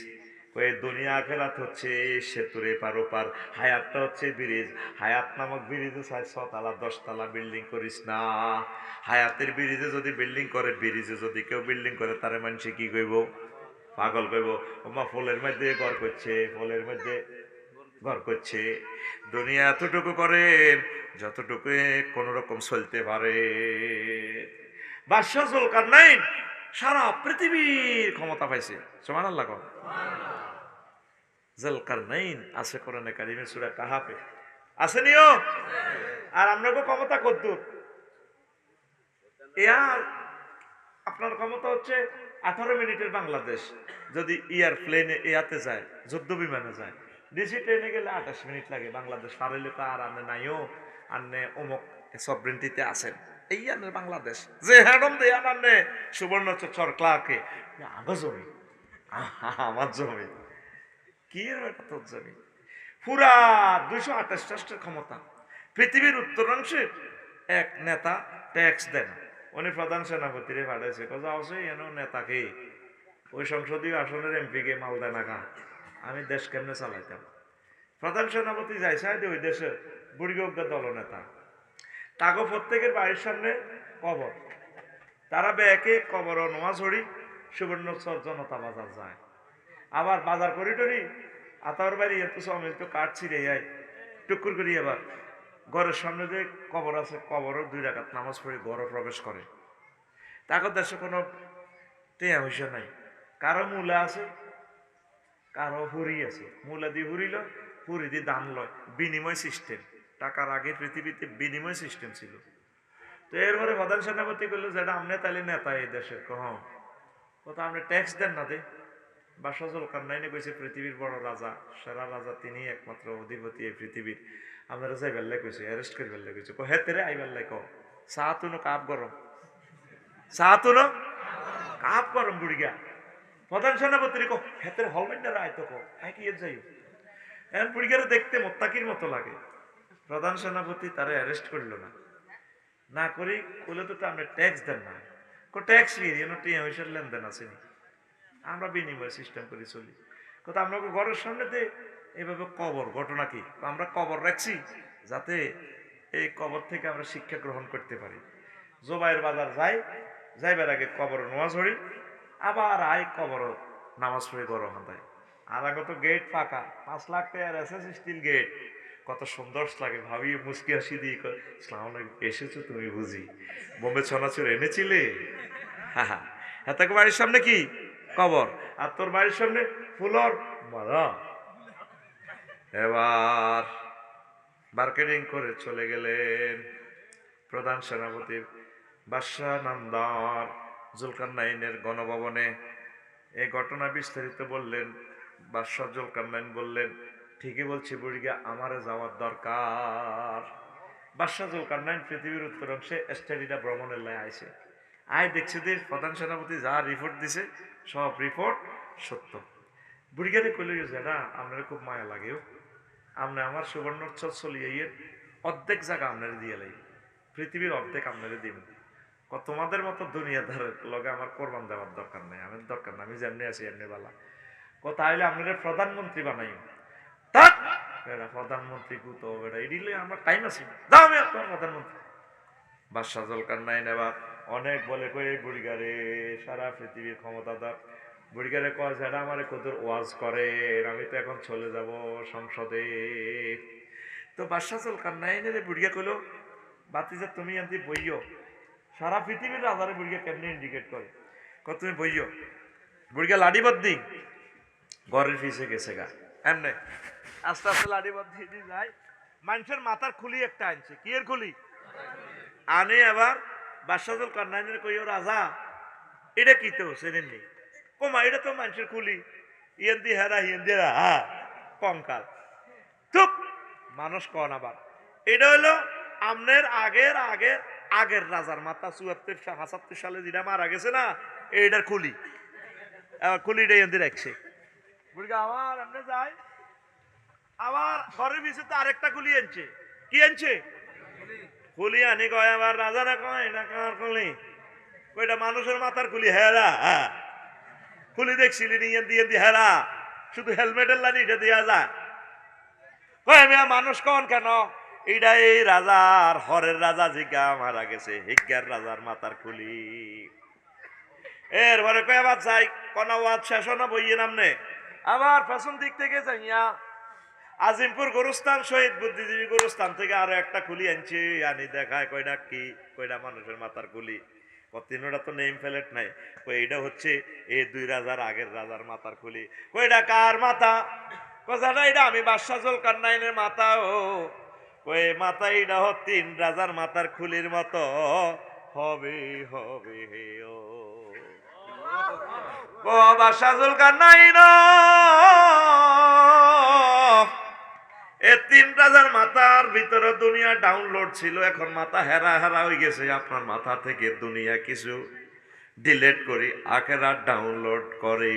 ওই দুনিয়া আখিরাত হচ্ছে সেতুর এপার ওপার, হায়াতটা হচ্ছে ব্রিজ। হায়াত নামক ব্রিজে 6 তলা 10 তলা বিল্ডিং করিস না। হায়াতের ব্রিজে যদি বিল্ডিং করে, ব্রিজে যদি কেউ বিল্ডিং করে, তারে মানুষে কি কইব? পাগল কইব। ওমা ফুলের মধ্যে ঘর করছে, ফুলের মধ্যে ঘর করছে। দুনিয়া এতটুকু করেন যতটুকু কোন রকম চলতে পারে। বাদশাহ জুলকারনাইন সারা পৃথিবীর ক্ষমতা পাইছে, সুবহানাল্লাহ। জুলকারনাইন আছে কোরআনে কারিমে সূরা কাহাফে, আছে নিও। আর আপনাকে ক্ষমতা কদ্দুর? ইয়া আপনার ক্ষমতা হচ্ছে 18 মিনিটের বাংলাদেশ। যদি এয়ারপ্লেনে ইয়াতে যায়, যুদ্ধ বিমানে যায়, ডিসি ট্রেনে গেলে 28 মিনিট লাগে। বাংলাদেশ পারেলে তো আর আনে নাইও, আনে অমুক সবরেন্টিতে আছেন। এই আনে বাংলাদেশ যে হ্যাডম দেয় আনে সুবর্ণ চর ক্লার্কে, আগো জমি, আমার জমি, কি এর ব্যাপার তোর জমি। পুরা 228 রাষ্ট্রের ক্ষমতা। পৃথিবীর উত্তরাংশে এক নেতা ট্যাক্স দেন, উনি প্রধান সেনাপতিরে পাঠাইছে, কথা আছে এন নেতাকে ওই সংসদীয় আসনের এমপি কে মাল দেয় না গা, আমি দেশ কেমনে চালাইতাম। প্রধান সেনাপতি যাই চাই ওই দেশের বুড়িগজ্ঞা দলনেতা, তাগো প্রত্যেকের বাড়ির সামনে কবর, তারা ব্যাকে কবর নোয়া ঝড়ি সুবর্ণচর জনতা বাজার যায়। আবার বাজার করিডরি আতার বাড়ি এত সমিল তো কাঠ ছিঁড়ে যায় টুকুর করি। আবার ঘরের সামনে যে কবর আছে, কবরও 2 রাকাত নামাজ পড়ে ঘরে প্রবেশ করে। তাকে দেশে কোনো টেয়া হইসা নাই, কারো মূলা আছে, কারো হুরি আছে। মূলা দিয়ে হুরিল, হুরি দিয়ে দান লয়, বিনিময় সিস্টেম। টাকার আগে পৃথিবীতে বিনিময় সিস্টেম ছিল। তো এরপরে প্রধান সেনাপতি করলো, যেটা আপনি তাহলে নেতা এই দেশের, কত আপনি ট্যাক্স দেন না দে। বাদশাহ জুলকারনাইনে কইছে পৃথিবীর বড় রাজা, সেরা রাজা তিনি, একমাত্র অধিপতি এই পৃথিবীর, আপনারা যাই বেল্লাই কইছে, অ্যারেস্ট করে বেল্লাই কইছে। হেতেরে আই বেল্লাই ক চা তুনো কাপ গরম, চা তুনো কাপ গরম বুড়িগা। প্রধান সেনাপতি কো হেতের হলমেন্ডার আয় তো কো আই কি যাই এখন বুড়িগারে দেখতে মোত্তাকির মতো লাগে। প্রধান সেনাপতি তারে অ্যারেস্ট করলো না, না করি কইলে তো আপনি ট্যাক্স দেন না। ট্যাক্স কি টিয়া হইসার লেনদেন আসেনি, আমরা বিনিময় সিস্টেম করে চলি। কথা আমরা ঘরের সামনে এইভাবে কবর, ঘটনা কি আমরা কবর রাখছি যাতে এই কবর থেকে আমরা শিক্ষা গ্রহণ করতে পারি। জোবাইয়ের বাজার যাইবার আগে কবর নামাজ পড়ি, আবার আই কবর নামাজ পড়ে গরম হাতায়। আর আগে তো গেট ফাঁকা, 5 লাখ টাকার এসএস স্টিল গেট, কত সুন্দর লাগে। ভাবি মুস্কি হাসি দিয়ে ইসলাম এসেছো তুমি বুঝি, বোম্বে ছনাচুর এনেছিলে। হ্যাঁ, এত বাড়ির সামনে কি কবর, আর তোর বাড়ির সামনে ফুলর মারা। এবার মার্কেটিং করে চলে গেলেন প্রধান সেনাপতি বাদশাহ নামদার জুলকারনাইনের গণভবনে। এই ঘটনা বিস্তারিত বললেন। বাদশাহ জুলকারনাইন বললেন, ঠিকই বলছি বুড়িগা, আমারে যাওয়ার দরকার। বাদশাহ জুলকারনাইন পৃথিবীর উত্তরাংশে স্টাডিটা ভ্রমণের লাই আইছে। আয় দেখছে যে প্রধান সেনাপতি যা রিপোর্ট দিছে সব রিপোর্ট সত্য। বুড়িগারে কইল যে না, আপনার খুব মায়া লাগেও, আপনি আমার সুবর্ণোচ্ছল চলিয়ে অর্ধেক জায়গা আপনার দিয়ে লাই। পৃথিবীর অর্ধেক আপনাদের দিব। তোমাদের মতো দুনিয়াদারের লগে আমার কোরবান দেওয়ার দরকার নেই, আমার দরকার না, আমি যেমনি আছি এমনি বালা। তাহলে আপনাদের প্রধানমন্ত্রী বানাই, প্রধানমন্ত্রী কুতো বেটা এডিলে আমার টাইম আছে, দাও আমি আপনার প্রধানমন্ত্রী। বাদশাহ জুলকারনাইন এবার অনেক বলে কই বুড়িগারে সারা পৃথিবীর ক্ষমতাদার বুড়িগারে কয় যেটা আমার কত ওয়াজ করে, আমি তো এখন চলে যাব সংসদে। তো বাদশাহ জুলকারনাইনের বুড়িয়া কইল, বাতিজা তুমি আনতে বইও, সারা পৃথিবীর রাজারে বুড়িয়া কেমনি ইন্ডিকেট করে, তুমি বইও। বুড়িয়া লাডি বদ্দি ঘরের পিছে গেছে গা, এমনি আস্তে আস্তে লাডি বদ্দি যায়, মানুষের মাথার খুলি একটা আনছে, কি এর খুলি আনে। আবার বাদশাহ জুলকারনাইনের কইও, রাজা এটা কি তো চেনেননি? কমা এটা তো মানুষের খুলি, ইয়েন্দি হেরা ইয়েন্দি হা কঙ্কাল। চুপ, মানুষ কন আবার এটা হইলো আমনের আগের আগের আগের রাজার মাথা ৭৪-৭৭ সালে যেটা মারা গেছে না, এইটার খুলি। খুলিটা ইয়েন্দি রাখছে আবার এমনি যায়। আবার ঘরের ভিতরে আরেকটা খুলি আনছে, কি আনছে? খুলি আনি কয়, আবার রাজারা কয় এটা কার খুলি? ওইটা মানুষের মাথার খুলি। হেরা খুলি দেখছিলি দিয়ে হেরা, শুধু হেলমেটের লানি এটা দিয়া যায়। কয় আমি মানুষ কন কেন? এইটা এই রাজার হরের রাজা জিগা মারা গেছে, হিজ্ঞার রাজার মাথার খুলি। এরপরে কয় আবার যাই কনা ওয়াজ শেষ না বইয়ে নামনে, আবার পেছন দিক থেকে যাইয়া আজিমপুর গোরস্থান শহীদ বুদ্ধিজীবী গোরস্থান থেকে আরো একটা খুলি আনছে, আনি দেখায় কয়টা কি, কয়টা মানুষের মাথার খুলি। তিনটা তো নেম প্লেট নাই, এইটা হচ্ছে এই ২ রাজার আগের রাজার মাথার খুলি। কয়টা কার মাথা? কথাটা এটা আমি বাদশাহ জুলকারনাইনের মাথা। ও কই মাথা এটা ৩ রাজার মাথার খুলির মতো হবে হবে হে ও বাদশাহ জুলকারনাইন, এ ৩ রাজার মাথার ভিতরে দুনিয়া ডাউনলোড ছিল, এখন মাথা হেরা হেরা হয়ে গেছে। আপনার মাথা থেকে দুনিয়া কিছু ডিলিট করি, আখেরাত ডাউনলোড করে।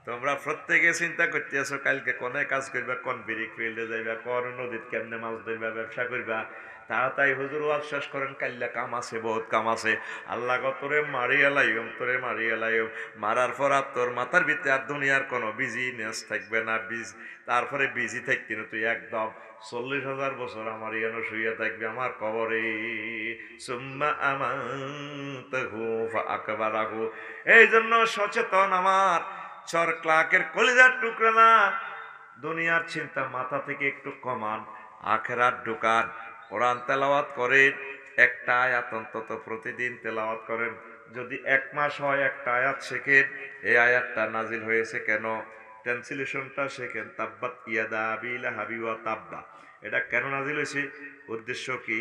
তোমরা প্রত্যেকে চিন্তা করতে আছো কালকে কোনে কাজ করবা, কোন বিরিক ফিল্ডে যাইবা, কোন নদীত কেমনে মাছ ধরবা, ব্যবসা করবা। তাড়াতাড়ি হুজুর ওয়াজ শেষ করেন, কাল্লা কাম আছে, বহুত কাম আছে। আল্লাহ তোরে মারিয়া লাইম, তোরে মারিয়া লাইম, মারার পর আর তোর মাথার ভিতরে আর দুনিয়ার কোনো বিজিনেস থাকবে না। তারপরে বিজি থাকতি না, তুই একদম ৪০,০০০ বছর আমার ইয়ানো শুইয়া থাকবি আমার কবরে। সুম্মা আমাতাহু ফাআকবারাহু। এই জন্য সচেতন আমার চর ক্লাকের কলিজার টুকরা না, দুনিয়ার চিন্তা মাথা থেকে একটু কমান, আখেরাত ঢুকান। কোরআন তেলাওয়াত করেন, একটা আয়াত অন্তত প্রতিদিন তেলাওয়াত করেন। যদি ১ মাস হয় একটা আয়াত শেখেন, এই আয়াতটা নাজিল হয়েছে কেন, ট্রান্সলেশনটা শেখেন। তাব্বাত ইয়াদা আবি লাহাবি ওয়া তাব্বা, এটা কেন নাজিল হয়েছে, উদ্দেশ্য কি,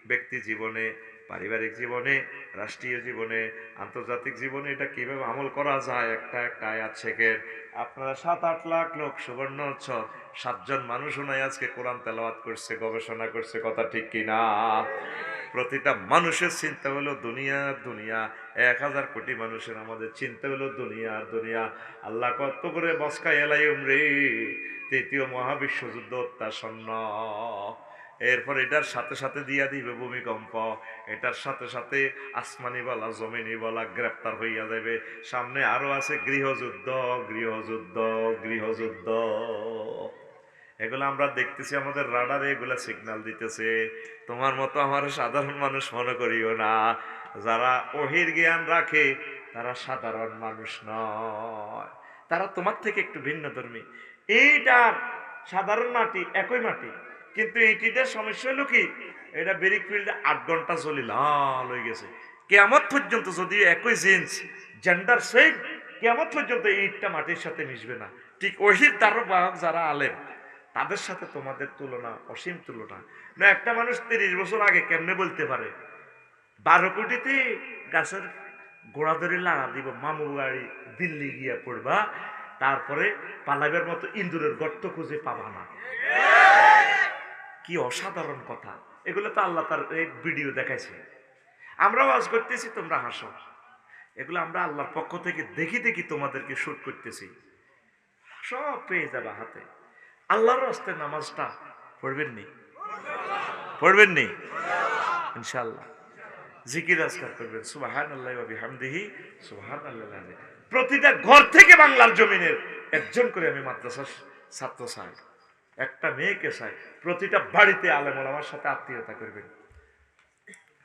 ব্যক্তি জীবনে, পারিবারিক জীবনে, রাষ্ট্রীয় জীবনে, আন্তর্জাতিক জীবনে এটা কিভাবে আমল করা যায়, একটা একটা আয়াত শেখেন। আপনারা ৭-৮ লাখ লোক সুবর্ণ উৎসব ৭ জন মানুষ নাই আজকে কোরআন তেলাওয়াত করছে, গবেষণা করছে, কথা ঠিক কিনা? প্রতিটা মানুষের চিন্তা হলো দুনিয়া দুনিয়া, ১,০০০ কোটি মানুষের আমাদের চিন্তা হলো দুনিয়া দুনিয়া। আল্লাহ কত করে বসকা এলাইম রে, ৩য় মহাবিশ্বযুদ্ধ অত্যাসন্ন। এরপর এটার সাথে সাথে দিয়া দিবে ভূমিকম্প, এটার সাথে সাথে আসমানি বলা জমিনি বলা গ্রেপ্তার হইয়া যাবে। সামনে আরো আছে গৃহযুদ্ধ গৃহযুদ্ধ গৃহযুদ্ধ। এগুলো আমরা দেখতেছি, আমাদের রাডারে এগুলা সিগন্যাল দিতেছে। তোমার মতো আমার সাধারণ মানুষ মনে করিও না, যারা ওহির জ্ঞান রাখে তারা সাধারণ মানুষ নয়, তারা তোমার থেকে একটু ভিন্ন ধর্মী। এইটার সাধারণ মাটি, একই মাটি, কিন্তু এইটিদের সমস্যা হলো কি, এটা ব্রিক ফিল্ডে ৮ ঘন্টা চলি লাল হয়ে গেছে। কেয়ামত পর্যন্ত যদিও একই জিন্স জেন্ডার সেম, কেয়ামত পর্যন্ত এইটা মাটির সাথে মিশবে না। ঠিক ওহির দ্বারা বাহক যারা আলেম, তাদের সাথে তোমাদের তুলনা, অসীম তুলনা না। একটা মানুষ ৩০ বছর আগে কেমনে বলতে পারে ১২ কোটিতে গাছের গোড়া ধরে লাগা দিব, মামু বাড়ি দিল্লি গিয়া পড়বা, তারপরে পালাইবার মতো ইন্দুরের গর্ত খুঁজে পাবা না। কি অসাধারণ কথা! এগুলো তো আল্লাহ তার ভিডিও দেখাইছে, আমরা ওয়াজ করতেছি, তোমরা হাসো। এগুলো আমরা আল্লাহর পক্ষ থেকে দেখি দেখি তোমাদেরকে শুট করতেছি, সব পেয়ে যাবা হাতে। আল্লাহর রাস্তায় নামাজটা পড়বেন নি? পড়বেন নি ইনশাআল্লাহ। জিকির আজকার করবেন সুবহানাল্লাহি ওয়া বিহামদিহি সুবহানাল্লাহিল আযীম। প্রতিটা ঘর থেকে বাংলার জমিনের একজন করে আমি মাদ্রাসার ছাত্র চাই, একটা মেয়েকে চাই। প্রতিটা বাড়িতে আলেম ওলামার সাথে আত্মীয়তা করবেন।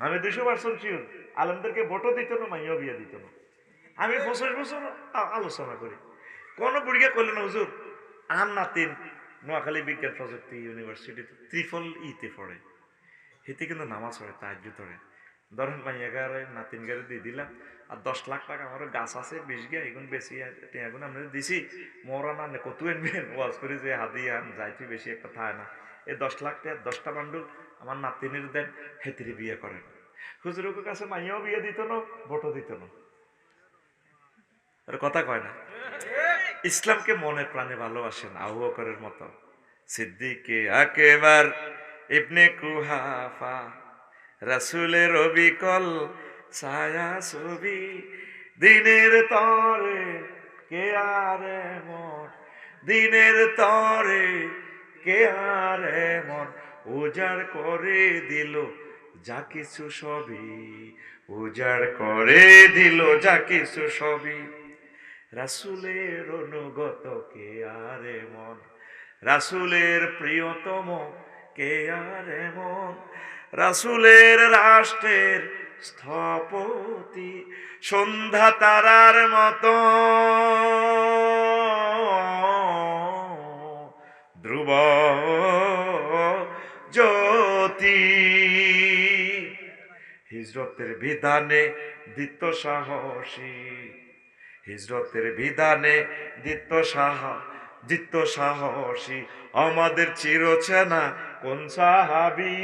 আমি 200% শিওর আলেমদেরকে ভোটও দিত না, মাইয়াও বিয়ে দিত না। আমি 25 বছর আলোচনা করি, কোন বুড়িকে করলেন না হুজুর আর নাতিন নোয়াখালী বিজ্ঞান প্রযুক্তি ইউনিভার্সিটিতে ত্রিফল ইতে পড়ে, হিতে কিন্তু নামাজ পড়ে, তাহাজ্জুদ পড়ে। ধরেন মাইয়া গারে নাতিন গারে দিয়ে দিলাম, আর 10 লাখ টাকা আমার গাছ আছে 20 গা, এগুন বেশি এখন আমরা দিছি মরা না কত এনবেন ওয়াজ করে যে হাদিয়া যাইতে বেশি একটা থাকে না। এই 10 লাখ টাকা 10টা বান্ডুল আমার নাতিনের দেন, হেতিরে বিয়ে করেন। হুজুরের কাছে মাইয়াও বিয়ে দিত না, ভোটও দিত না। কথা কয় না। ইসলামকে মনে প্রাণে ভালোবাসেন আবু বকরের মতো, সিদ্দিকে আকবার ইবনে কুহাফা, রাসূলের অবিকল ছায়া ছবি, দিনের তরে কে আরে মন, দিনের তরে কে আরে মন, উজাড় করে দিল যা কিছু সবই, উজাড় করে দিল যা কিছু সবই, রাসূলের অনুগত কে আরে মন, রাসূলের প্রিয়তম কে আরে মন, রাসূলের রাষ্ট্রের স্থপতি, সন্ধ্যা তারার মতো ধ্রুব জ্যোতি, হিজরতের বিধানে দিত সাহসী, হিজরতের বিধানে দিত সাহসী, আমাদের চিরচেনা কোন সাহাবী,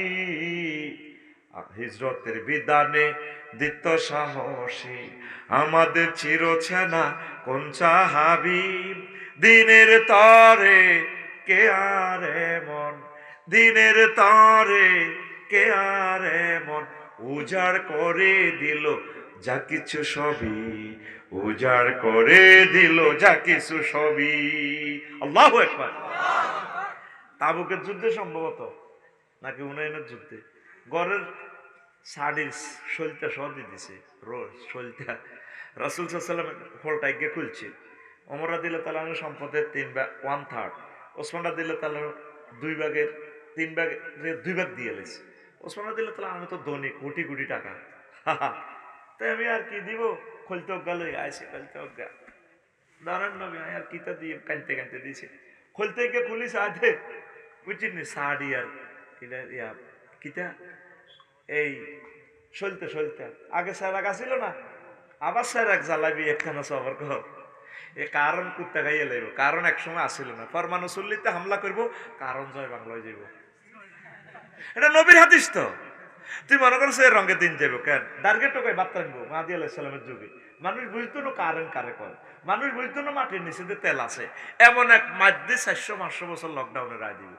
হিজরতের বিধানে দিত সাহসী, আমাদের চিরচেনা কোন সাহাবী, দিনের তরে কে আরে মন, দিনের তরে কে আরে মন, উজাড় করে দিল যা কিছু সবই, উজাড় করে দিল যা কিছু সবই। আল্লাহু আকবার। তাবুকের যুদ্ধে সম্ভবত নাকি হুনাইনের যুদ্ধে গড়ের শাড়ির শৈলটা সহ দিয়ে দিছে, শৈলটা রাসূল সাল্লাল্লাহু আলাইহি ওয়াসাল্লাম ফলটা গিয়ে খুলছে। ওমর রাদিয়াল্লাহু তাআলা সম্পদের 1/3, ওসমান রাদিয়াল্লাহু তাআলা 2 ভাগ দিয়ে লেছে। ওসমান রাদিয়াল্লাহু তাআলা আমি তো ধনী, কোটি কোটি টাকা, তাই আমি আর কি দিব, খুলতে অজ্ঞা লই আইসে, খুলতে অজ্ঞা দাঁড়ান নবী আর কিতা দিয়ে কানতে কানতে দিছে, খুলতে গিয়ে খুলিস আধে বুঝছেন শাড়ি আর কিতা এই সলতে সলতে আগে স্যারাক আসিল না, আবার স্যারাক জ্বালাবি একখানা সবার ঘর, এ কারণ কুত্তা খাইয়ে লাইব, কারণ একসময় আসিল না, ফরমানো চল্লিতে হামলা করব, কারণ জয় বাংলায় যাইব। এটা নবীর হাদিস তো, তুই মনে করছো এর রঙে দিন যাবো কেন, টার্গেট কই বার্তা আনবো মাহাদি আলাইহিস সালামের যুগে মানুষ বুঝতো না কারেন্ট কারে কয়, মানুষ বুঝতো না মাটির নিচে যে তেল আছে, এমন এক মাঝে 400-500 বছর লকডাউনে রায় দিব।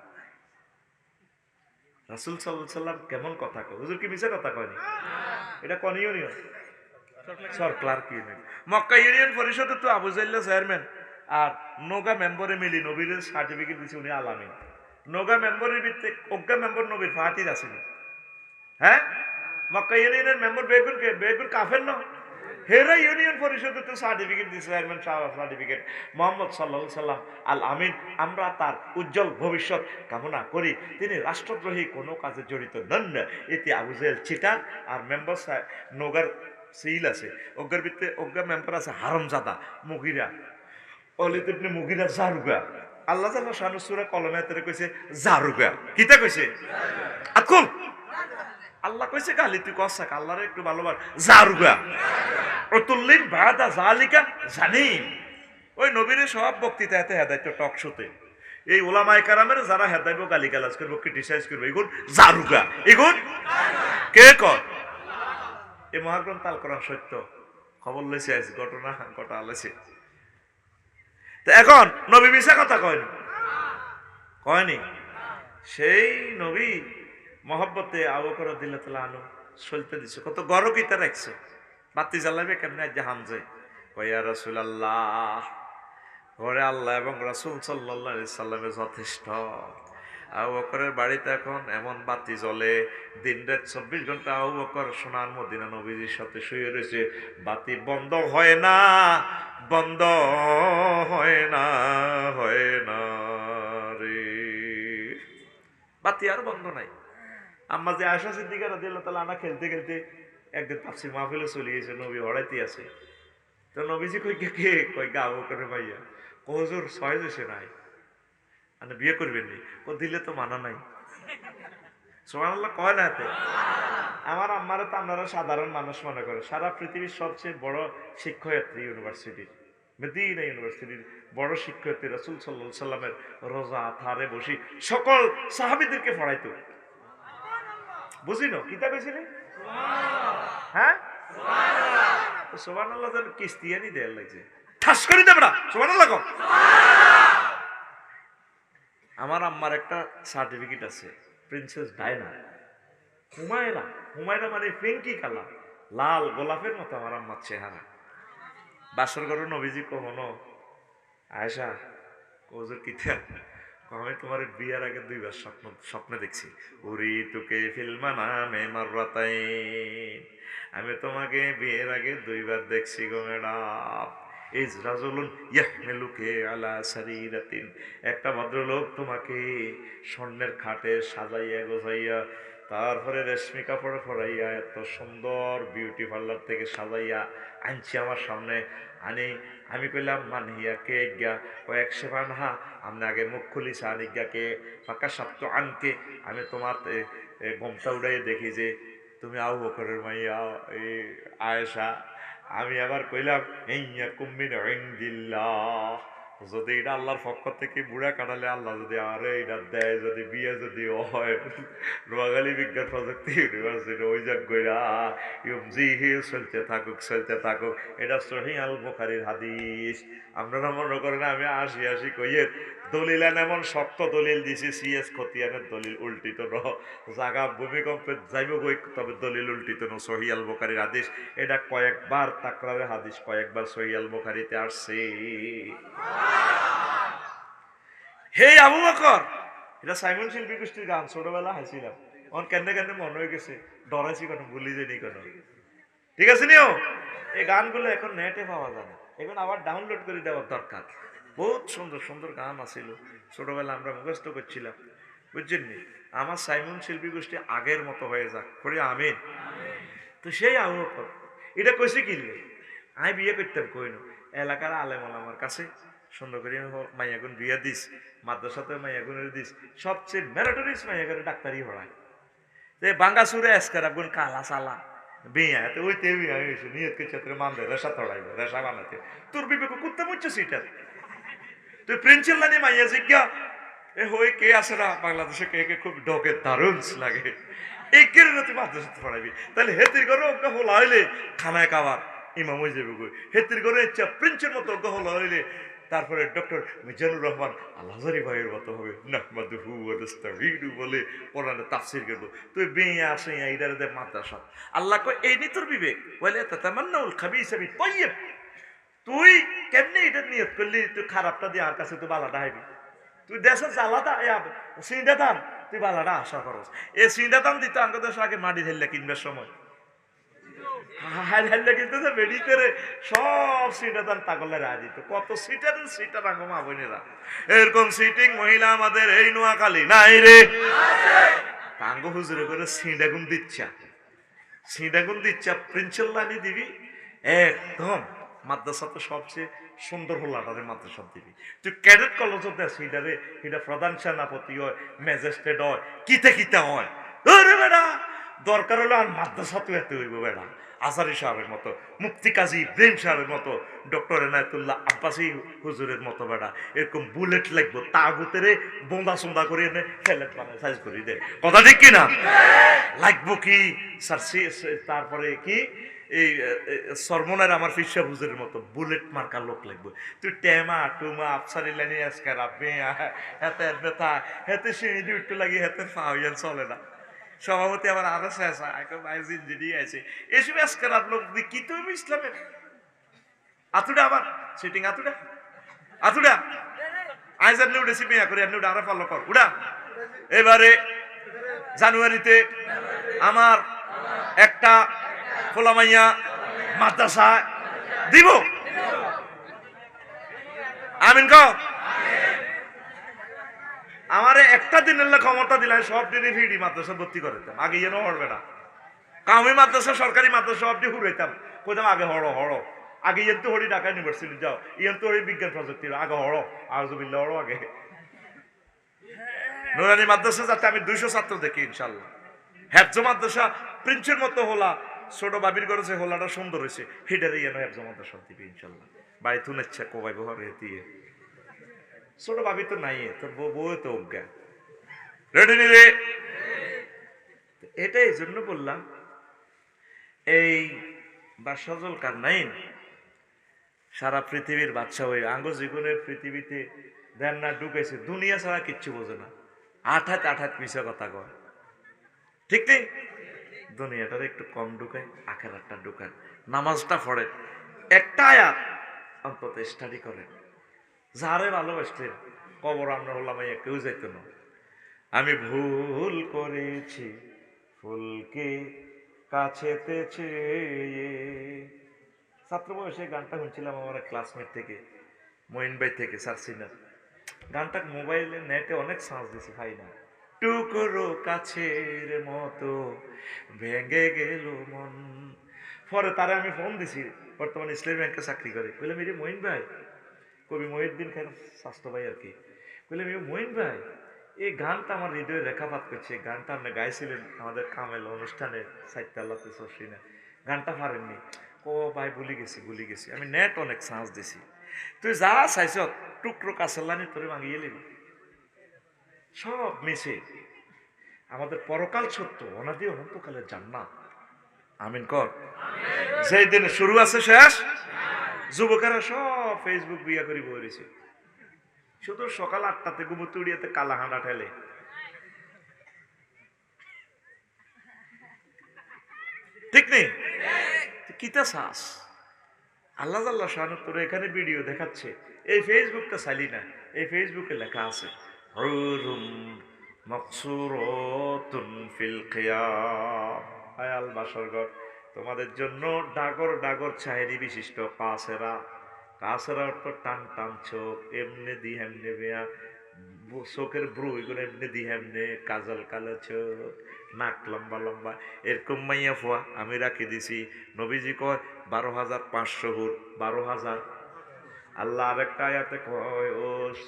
রাসূল সাল্লাল্লাহু আলাইহি সাল্লাম কেমন কথা কয়, হুজুর কি মিছা কথা কয়নি, এটা কোন union, clerk union, Makka union পরিষদের তো আবু জাইল্লা চেয়ারম্যান, আর নোগা মেম্বারে মিলি নবীর সার্টিফিকেট দিছে উনি আলামিন, নোগা মেম্বারের ভিতরে অজ্ঞা মেম্বার নবীর ফাটির আসেনি। হ্যাঁ, মক্কা ইউনিয়নের মেম্বার বেগুন কাফের না, হেরা ইউনিয়ন পরিষদে তো সার্টিফিকেট দিচ্ছে, চেয়ারম্যান সার্টিফিকেট, মোহাম্মদ সাল্লাল্লাহু আলাইহি সাল্লাম আল আমিন, আমরা তার উজ্জ্বল ভবিষ্যৎ কামনা করি, তিনি রাষ্ট্রদ্রোহী কোনো কাজে জড়িত নন। এতে আবু জেহেল চিটার, আর মেম্বার নোগার সিল আছে, অজ্ঞার ভিতরে অজ্ঞা মেম্বার আছে হারামজাদা মুগিরা, অলিদ ইবনে মুগিরা জারুগা, আল্লাহ তাআলা শানু সূরা কলমে তেরে কইছে জারুগা, কিতা কইছে আকুল, আল্লাহ কইছে গালি তুই কসা, আল্লাহরে একটু ভালোবাস, জারুগা অতুল্লিন বাদা জালিকা জানিম। ওই নবীর সব বক্তৃতা এতে হেদায়ত টক শোতে, এই ওলামায়ে কেরামের যারা হেদায়ব গালিগালাজ করবো, ক্রিটিসাইজ করবো, এগুন জারুগা, এগুন কে কর, এই মহাগ্রন্থ আল কোরআন সত্য খবর লেছে আছে, ঘটনা ঘটা লেছে। তো এখন নবী মিশা কথা কয়নি, কয়নি, সেই নবী মহব্বতে আবু বকর রাদিয়াল্লাহু তাআলা আনহু চলতে দিছে, কত গরো কিতা রাখছে, বাতি জ্বালাবে কেমনে আজ হামজে কয়া রাসূলুল্লাহ, ঘরে আল্লাহ এবং রাসূল সাল্লাল্লাহু আলাইহি সাল্লামে যথেষ্ট, আবু বকরের বাড়িতে এখন এমন বাতি জ্বলে, দিন রাত 24 ঘন্টা আবু বকর সোনার মদিনা নবীজির সাথে শুয়ে রয়েছে, বাতি বন্ধ হয় না, বন্ধ হয় না, হয় না রে, বাতি আর বন্ধ নাই। আম্মা যে আয়েশা সিদ্দিকা রাদিয়াল্লাহু তাআলা আনহা খেলতে খেলতে একদিন তাফসীর মাহফিলে চলে গেছে, নবী হড়াইতে আছে। তো নবীজি কই কে কই গা আবু বকরের ভাইয়া, ও হুজুর 6 দেশে নাই, মানে বিয়ে করবেন নি, ও দিলে তো মানা নাই। সুবহানাল্লাহ কয় না এতে? আমার আম্মারা তো আপনারা সাধারণ মানুষ মনে করে, সারা পৃথিবীর সবচেয়ে বড় শিক্ষয়িত্রী ইউনিভার্সিটির, মদিনা ইউনিভার্সিটির বড় শিক্ষয়িত্রী রাসূল সাল্লাল্লাহু আলাইহি সাল্লামের রোজা থারে বসি সকল সাহাবীদেরকে পড়াইতো। বুঝিনো কিতা কইছিলি? হ্যাঁ, সুবহানাল্লাহ যেন কিস্তিয়ানি দেয়ার লাগছে, ঠাস করে দেব না, সুবহানাল্লাহ কও। আমার আম্মার একটা সার্টিফিকেট আছে, প্রিন্সেস ডায়না হুমায়রা, হুমায়রা মানে পিঙ্কি কালার, লাল গোলাপের মতো আমার আম্মার চেহারা। বাসর ঘরে নবীজি কখনো আয়েশা ওজোর কিতা, আমি তোমার বিয়ার আগে 2 বার স্বপ্নে দেখছি, উরি তোকে ফিল্মা নামে মাররাতাই, আমি তোমাকে বিয়ের আগে 2 বার দেখছি গো ম্যাডাম। ইজরাজুলুন ইয়াহমিলুকে আলা সারিরাতিন, একটা ভদ্রলোক তোমাকে স্বর্ণের খাটে সাজাইয়া গোছাইয়া, তারপরে রেশমি কাপড় পরাইয়া এত সুন্দর বিউটি পার্লার থেকে সাজাইয়া আনছি আমার সামনে। আনি আমি কইলাম মানহিয়া কে গিয়া, কয়েক সেবানহা আমনে আগে মুখ খুলিস আনিজ্ঞাকে ফাঁকা সপ্ত আনকে, আমি তোমার গমটা উড়াই দেখি যে তুমি আবু বকরের মাইয়া আয়েশা। আমি আবার কইলাম ইয়া কুম্মিন ইনদিল্লাহ, যদি এটা আল্লাহর পক্ষ থেকে বুড়া কাটালে আল্লাহ যদি আরে এটা দেয়, যদি বিয়ে যদি হয়, নোয়াখালী বিজ্ঞান প্রযুক্তি ইউনিভার্সিটি ওই যাক গইরা ইউমজিহি চলতে থাকুক চলতে থাকুক। এটা সহিহ আল বুখারীর হাদিস। আপনারা মনে করেন আমি আসি কইয়ে দলিল এমন শক্ত দলিল দিছি, সিএস খতিয়ানের দলিল উল্টিত ন, জাগা ভূমিকম্পে যাইব গই, তবে দলিল উল্টিত ন, সহিহ আল বুখারীর হাদিস। এটা কয়েকবার তাকরারে হাদিস, কয়েকবার সহিহ আল বুখারীতে আসছে। হে আবু বকর, এটা সাইমন শিল্পী গোষ্ঠীর গান, ছোটবেলা হাসিলাম, অন কেন কেন মনে হয়ে গেছে, ডরাইছি কেন, ভুলি যায়নি কেন, ঠিক আছে নিও। এই গানগুলো এখন নেটে পাওয়া যায় না, এখন আবার ডাউনলোড করে দেওয়ার দরকার। বহুত সুন্দর সুন্দর গান আছিল, ছোটবেলা আমরা মুখস্থ করছিলাম, বুঝছেন নি? আমার সাইমন শিল্পী গোষ্ঠী আগের মতো হয়ে যাক করে আমিন। তো সেই আবু বকর এটা কইছে কিনলে, আমি বিয়ে করতাম কইনো, এলাকার আলেম আমার কাছে সুন্দর করে মাইয়াগুন বিয়ে দিস, মাদ্রাসাতে মাইয়াগুনের দিস, সবচেয়ে মেরিটোরিয়াস মাইয়াগুন ডাক্তারি পড়ায়, যে বাঙ্গাসুরে এসকার আগুন কালা সালা বিয়া তো ওই তে বিয়া হয়েছে, নিয়তকে ক্ষেত্রে মানবে রেশা তড়াইবে, রেশা বানাতে তোর বিবেক কুত্তে মুচ্ছে সিটার, তুই প্রিন্সিল লানি মাইয়া জিজ্ঞা এ হই কে আসে না বাংলাদেশে, কে কে খুব ডকে দারুণ লাগে, এই কেড়ে তুই মাদ্রাসাতে পড়াইবি, তাহলে হেতির ঘরে অজ্ঞা হলা হইলে খানায় খাবার ইমাম হয়ে যাবে গো, হেতির ঘরে ইচ্ছা প্রিন্সের মতো অজ্ঞা হলা হইলে তারপরে ডক্টর মিজানুর রহমান আল হাজারি ভাইয়ের মতো হবে, নাহমাদুহু ওয়া নাস্তাঈনু বলে কোরআনে তাফসীর করব। তুই বিয়া আসে এইটারে দে মাদ্রাসা, আল্লাহ কয় এই নি তোর বিবেক, বলে তাতামান্নাউল খাবিসা বিত-তাইয়্যিব, তুই কেমনে এটা নিয়ত করলি তুই খারাপটা দিয়ে আর কাছে তুই বালাটা হাইবি, তুই দেশের জ্বালাটা সিঁড়া দান তুই বালাটা আশা করস, এই সিঁড়া দান দিতে আমাদের দেশে আগে মাটি ঢেললে কিনবার সময় কিনতেছে বেডিতে সব সিটার দান পাগলে রায় দিত, কত সিটার আঙ্গ মা বোনেরা, এরকম সিটিং মহিলা আমাদের এই নোয়াখালী নাই রে, আঙ্গ হুজুরে করে সিঁড়াগুন দিচ্ছা প্রিন্সিপাল লাইনে দিবি, একদম মাদ্রাসা তো সবচেয়ে সুন্দর হলাটারে মাদ্রাসা দিবি, তুই ক্যাডেট কলেজ দেয় সিটারে, এটা প্রধান সেনাপতি হয়, ম্যাজিস্ট্রেট হয়, কিতা হয়, বেড়া দরকার হলো আর মাদ্রাসা তুই এত হইব বেড়া, আজারি সাহেবের মতো, মুফতি কাজী ইব্রাহিম সাহেবের মতো, ডক্টর এনায়েতুল্লাহ আব্বাসী হুজুরের মতো বেড়া, এরকম বুলেট লাগবো, তাগুতেরে বোঁদা সোঁদা করে এনে হেলেট বানায় সাইজ করি দে, কথা ঠিক কিনা? লাগবো কি স্যার, তারপরে কি এই সরমনের আমার ফিসা হুজুরের মতো বুলেট মার্কার লোক লাগবে, তুই টেমা টুমা আফসারি লাইনি আজকার হাতে ব্যথা হাতে সিঁড়ি দিয়ে উঠতে লাগি, হাতে ফাউয়ান চলে না, সভাপতি আবার আরো শেষ আছে, এসব আজকার লোক কি তুমি ইসলামের আতুডা, আবার সিটিং আতুডা আইজ উঠেছি মেয়া করে আরো ফলো কর উড়া এবারে জানুয়ারিতে আমার একটা খোলামাইয়া মাদ্রাসা দিব। আমিন কও। আমারে একটা দিনের ক্ষমতা দিলে সব দিনে ফিডি মাদ্রাসা ভর্তি করে দিতাম। আগে যেন হড়বে না, কামি মাদ্রাসা সরকারি মাদ্রাসা সব দিয়ে ঘুরাইতাম, কইতাম আগে হড়ো হড়ো, আগে ইয়েন তো হরি ঢাকা ইউনিভার্সিটি যাও, ইয়েন তো হরি বিজ্ঞান প্রযুক্তি, আগে হড়ো আউযুবিল্লাহ হড়ো আগে। নুরানি মাদ্রাসা যাতে আমি 200 ছাত্র দেখি ইনশাল্লাহ। হেফজ মাদ্রাসা প্রিন্সের মতো হোলা, ছোট বাবির করেছে হোলাটা সুন্দর হয়েছে, হিডারে ইয়েন হেফজ মাদ্রাসা দিবি ইনশাল্লাহ। বাড়ি তুনেচ্ছে কোবাই বহরে দিয়ে ছোট ভাবি তো নাই, তোর বউ তো অজ্ঞা রেডি নিবে। এটা এই জন্য বললাম, এই বাদশাহুল কারনাইন সারা পৃথিবীর বাদশা হয়ে আঙ্গ জীবনের পৃথিবীতে দেন না ঢুকেছে, দুনিয়া ছাড়া কিচ্ছু বোঝে না, আঠাত মিশা কথা কয়, ঠিক নেই? দুনিয়াটার একটু কম ঢুকায়, আখেরাতটা ঢুকায়, নামাজটা পড়ে, একটা আয়াত অন্তত স্টাডি করেন। যারে ভালোবাসতেন কবর আমরা হলাম কেউ যাইত না। আমি ভুল করেছি ফুলকে কাছেতে চেয়ে, ছাত্র বয়সে গানটা শুনছিলাম আমার ক্লাসমেট থেকে, মঈন ভাই থেকে সারসিনা। গানটা মোবাইলে নেটে অনেক সার্চ দিছি, ভাই না টুকরো কাছের মতো ভেঙে গেল মন। পরে তারে আমি ফোন দিছি, বর্তমানে ইসলামী ব্যাংকে চাকরি করে, বললাম এই মঈন ভাই, কবি মহিউদ্দিন খান স্বাস্থ্য ভাই আর কি, বললাম মঈন ভাই এই গানটা আমার হৃদয়ে রেখাপাত করছে, গানটা আপনি গাইছিলেন আমাদের কামেল অনুষ্ঠানে সাইতাল্লাতে সসিনা, গানটা পারেননি। ও ভাই ভুলে গেছি, আমি নেট অনেক সাহস দিছি, তুই যা চাইছ টুকরো কাছেলানি তোরে মাগিয়ে নিবি, সব মিশে আমাদের পরকাল সত্য, অনাদি অনন্তকালের জান্নাত। আমিন কর। যেই দিন শুরু আছে শেষ, যুবকেরা সব ফেসবুক বিয়া করি বলেছে, শুধু সকাল 8টাতে ঘুমোতে উড়িয়াতে কালা হাঁটা ঠেলে। ঠিক নেই? কিতা শ্বাস আল্লাহ আল্লাহ শাহানু তোর এখানে ভিডিও দেখাচ্ছে, এই ফেসবুকটা চাইলি না, এই ফেসবুকে লেখা আছে হুরুম মাকসুরাতুন ফিল কিয়াম, আয়াল বাসরঘর তোমাদের জন্য ডাগর ডাগর ছায়ারি বিশিষ্ট কাছেরা, কাছেরা অর্থ টান টান চোখ, এমনি দি হেমনে বেয়া চোখের ব্রু এগুলো এমনি দি হেমনে, কাজল কালো চোখ, নাক লম্বা লম্বা, এরকম মাইয়া ফুয়া আমি রাখি দিছি। নবীজি কয় 12,500 হুর, 12,000। আল্লাহ আরেকটা আয়াতে কয় ও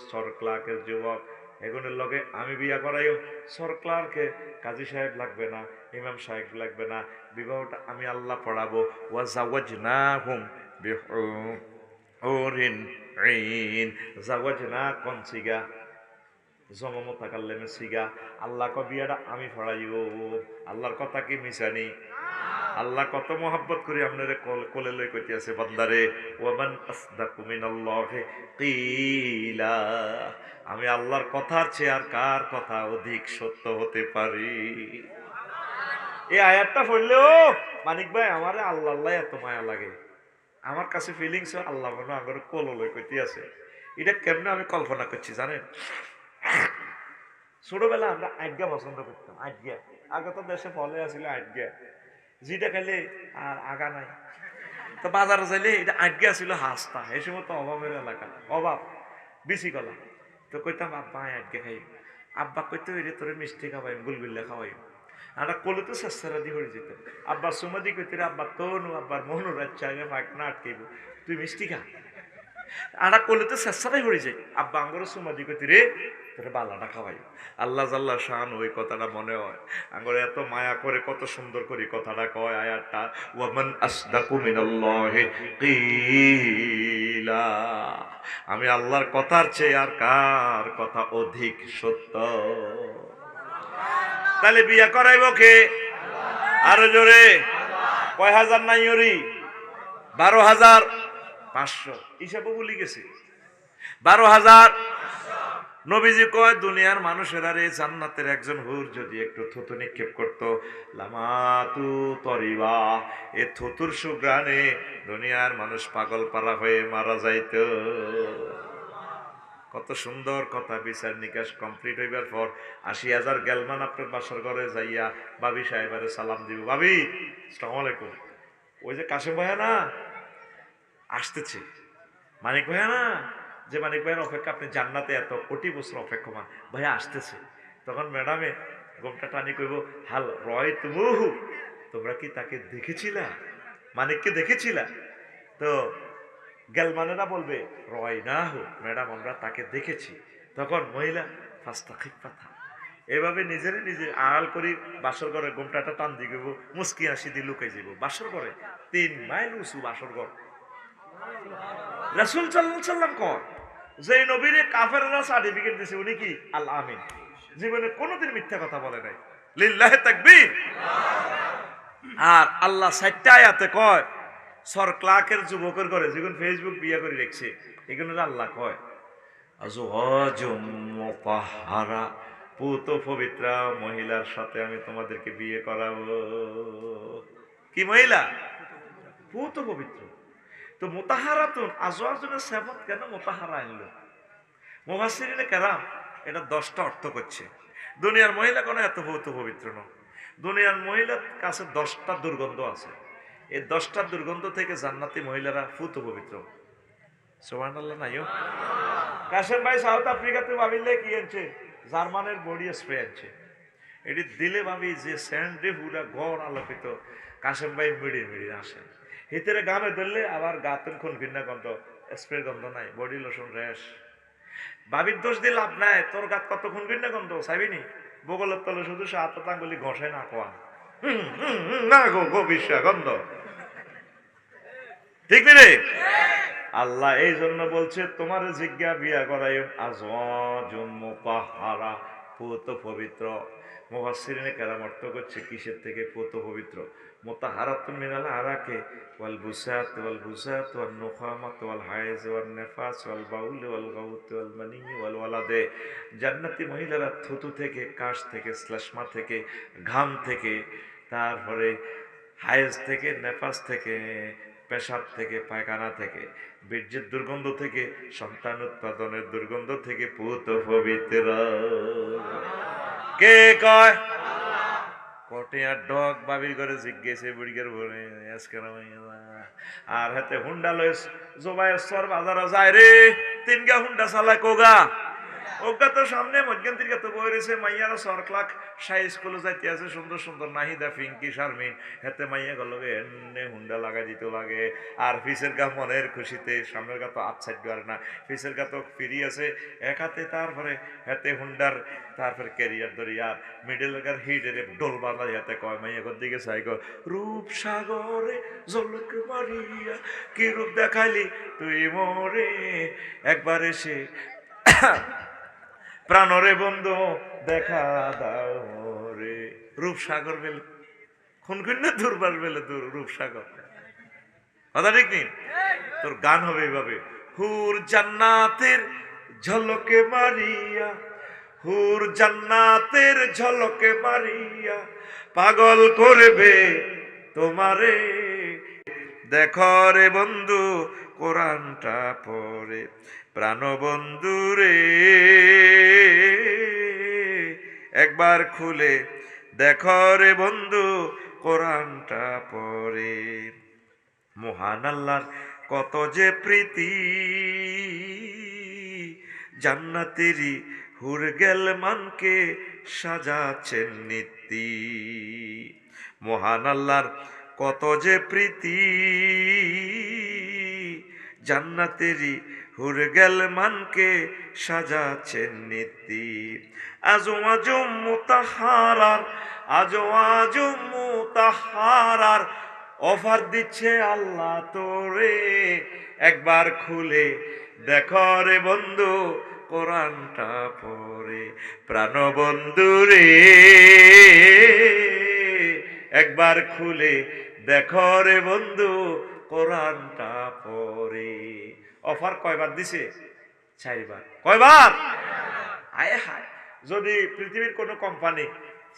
সরক্লার্কের যুবক, এগুলোর লগে আমি বিয়া করাইও, সরক্লার্কে কাজী সাহেব লাগবে না, ইমাম সাহেব লাগবে না, বিবাহটা আমি আল্লাহ পড়াবো। ওয়া জাওয়াজনাহুম বিহুরিন ঈন, জাওয়াজনা কোন সিগা জমমতা কাল্লেমে সিগা, আল্লাহ ক বিয়াটা আমি পড়াইও। আল্লাহর কথা কি মিশানি? আল্লাহ কত মোহাব্বত করি আপনারে কোলে লই কইতে আছে, বান্দারে ওয়ামান আসদাকু মিনাল্লাহি কিলা, আমি আল্লাহর কথার চেয়ে আর কার কথা অধিক সত্য হতে পারি? এই আয়াতটা পড়লেও মানিক ভাই আমারে আল্লাহ আল্লাহ এত মায়া লাগে, আমার কাছে ফিলিংস আল্লাহ মনে আমার কোলে লই কইতে আছে। এটা কেমনে আমি কল্পনা করছি জানেন? ছোটবেলা আমরা আজ্ঞা পছন্দ করতাম, আজ্ঞা, আগে তো দেশে ফলে আসছিল আজ্ঞা, যেটা খাইলে আর আগা নাই, তো বাজারে যাইলে এটা আজ্ঞা ছিল হাসতা, এই সময় তো অভাবের এলাকা, অভাব বেশি কলা, তো কইতাম আব্বা আজ্ঞা খাই, আব্বা কইতে হইলে তোরে মিষ্টি খাওয়াই, গুলগুল্লা খাওয়াই, আমরা কোলে তো চেষ্টা দিয়ে হয়ে যেত, আব্বা সুমাদি কইতে আব্বা তনু আব্বার মনোরাজ চাইলে ফাঁক না আটকাইব, তুই মিষ্টি খা, আমরা কোলে তো চেষ্টাটাই হয়ে যায়, আব্বা আঙ্গর সুমাদি কইতে রে তোরে বালাটা খাওয়াই। আল্লাহ জাল্লা শান ওই কথাটা মনে হয় আঙ্গরে এত মায়া করে কত সুন্দর করে কথাটা কয় আয়াতটা, ওয়ামান আসদাকু মিনাল্লাহি কিলা, আমি আল্লাহর কথার চেয়ে আর কার কথা অধিক সত্য? তাহলে বিয়া করাইব কে? আরো জোরে, কয় হাজার নাই ওরি? 12,500, হিসাবও ভুলি গেছে, 12,000। নবীজি কয় দুনিয়ার মানুষেরা রে জান্নাতের একজন হুর যদি একটু থুতু নিক্ষেপ করতো, লামাতু তরিবা, এ থুতুর সুগ্রানে দুনিয়ার মানুষ পাগল পারা হয়ে মারা যাইত। কত সুন্দর কথা। বিচার নিকাশ কমপ্লিট হইবার পর ৮০,০০০ গেলমান আপনার বাসার ঘরে যাইয়া ভাবি সাহেবারে সালাম দিব, ভাবি আসসালামু আলাইকুম। ওই যে কাশেম ভাইয়া না আসতেছে, মানিক ভাইয়া না, যে মানিক ভাইয়ের অপেক্ষা আপনি জান্নাতে এত কোটি বছর অপেক্ষমান, ভাইয়া আসতেছে। তখন ম্যাডামে গোমটা টানি কইব, হাল রয় তুমুহু, তোমরা কি তাকে দেখেছিলা, মানিককে দেখেছিলা? তো গেলমানেরা বলবে রয় না হো ম্যাডাম, আমরা তাকে দেখেছি। তখন মহিলা ফাস্তাখিক কথা, এভাবে নিজেরে নিজে আড়াল করি বাসর ঘরে গোমটাটা টান দিয়ে গেব, মুস্কি হাসি দিয়ে লুকাই যাব বাসর ঘরে। 3 মাইল উঁচু বাসর ঘর। রাসূল সাল্লাল্লাহু আলাইহি সাল্লাম কর যে নবীরে কাফেররা সার্টিফিকেট দিয়েছে উনি কি আল আমিন, জীবনে কোনোদিন মিথ্যা কথা বলে নাই। লিল্লাহি তাকবীর। আর আল্লাহ ৬০টা আয়াতে কয় সর ক্লার্কের যুবকের করে যখন ফেসবুক বিয়ে করে রেখেছে, এগুলো আল্লাহ কয় আজওয়াজুম মুতাহহারা, পুত পবিত্রা মহিলার সাথে আমি তোমাদেরকে বিয়ে করাবো। কি মহিলা? পুত পবিত্র। তো মুতাহহারাতুন আজওয়াজুনের সিফাত কেন মুতাহহারা আনলো? মুফাসসিরিনে কেরাম এটা 10টা অর্থ করছে। দুনিয়ার মহিলা কোনো এত পুত পবিত্র নয়। দুনিয়ার মহিলার কাছে 10টা দুর্গন্ধ আছে। এই 10টা দুর্গন্ধ থেকে জান্নাতি মহিলারা পুত পবিত্র। সুবহানাল্লাহ নাইও। কাশেম ভাই সাউথ আফ্রিকাতে ভাবিলে কি আনছে? জার্মানের বডি স্প্রে আনছে। এটি দিলে ভাবি যে স্যান্ডে পুরা ঘর আলোকিত। কাশেম ভাই মিড়ির মিড়ির আসে হিতেরে গামে ধরলে আবার গাতের খুন ভিন্ন গন্ধ, স্প্রে গন্ধ নাই, বডি লোশন র্যাশ। ভাবির দোষ দিয়ে লাভ নাই, তোর গাত কত খুন ভিন্ন গন্ধ চাইবিনি? বগলের তলে শুধু সাত আঙ্গুলি ঘষে না কোয়া না গো গো বিশ্বা গন্ধ, ঠিক রে? আল্লাহ এই জন্য বলছে তোমার জিজ্ঞা বিয়া করাই আজওয়াজুম মুতাহহারা, পুত পবিত্র। মুফাসসিরিনে কেরাম অর্থ করছে কিসের থেকে পুত পবিত্র? মুতাহহারাতুন মিনাল আরাকে ওয়াল বুসাত ওয়াল বুসাত ওয়ান নুখামাত ওয়াল হায়জ ওয়ান নিফাস ওয়াল বাউল ওয়াল গাউত ওয়াল মানি ওয়াল ওয়ালাদে। জান্নাতি মহিলারা থুতু থেকে, কাশ থেকে, শ্লেষ্মা থেকে, ঘাম থেকে, তারপরে হায়েজ থেকে, নেফাস থেকে, পেশাব থেকে, পায়খানা থেকে, বীর্যের দুর্গন্ধ থেকে, সন্তান উৎপাদনের দুর্গন্ধ থেকে পুত পবিত্র। কে কয়? কটিয়ার ডগ বাবির করে জিজ্ঞেসে বুড়িগের ভরে আজকে আর হাতে হুন্ডা লয় জোবাইয়ের সর বাজারে যায় রে, 3 হুন্ডা চালায় কোগা ওগা তো সামনে মধ্যখান থেকে তো বই রয়েছে মাইয়ারা সরক্লাক সাই স্কুলে যাইতে আছে সুন্দর সুন্দর নাহিদা পিঙ্কি শারমিন, হেতে মাইয়া গেল এনে হুন্ডা লাগাই দিতে লাগে। আর ফিসের গা মনের খুশিতে, সামনের গা তো আচ্ছাই আর না, ফিসের গা তো ফিরি আছে এক হাতে, তারপরে হেতে হুন্ডার তারপরে ক্যারিয়ার ধরিয়ার মিডল গার হিডের ডোল বাঁধা হাতে কয় মাইয়া ঘর দিকে চাই কয় রূপ সাগরে জলক মারিয়া কি রূপ দেখাইলি তুই মোরে, একবার এসে প্রাণরে বন্ধু দেখা দাও রে। রূপসাগর বেলে খুন খুন্না দুর্বার বেলে দূর রূপসাগর, কথা ঠিক নেই? তোর গান হবে এইভাবে, হুর জান্নাতের ঝলকে মারিয়া, হুর জান্নাতের ঝলকে মারিয়া পাগল করবে তোমারে, দেখো রে বন্ধু কোরআনটা পড়ে প্রাণবন্ধু রে, একবার খুলে দেখো রে বন্ধু কোরআনটা পড়ে। মহান আল্লাহর কত যে প্রীতি, জান্নাতেরই হুর গেলমানকে সাজাচ্ছেন নীতি। মহান আল্লাহর কত যে প্রীতি, জান্নাতেরই হুর গেলমানকে সাজাচ্ছেন নীতি। আজওয়াজুম মুতাহহারার, আজওয়াজুম মুতাহহারার অফার দিচ্ছে আল্লাহ তোরে, একবার খুলে দেখো রে বন্ধু কোরআনটা পড়ে প্রাণবন্ধু রে, একবার খুলে দেখো রে বন্ধু কোরআনটা পড়ে। অফার কয়বার দিছে? 4 বার। কয়বার? হায় হায়, যদি পৃথিবীর কোনো কোম্পানি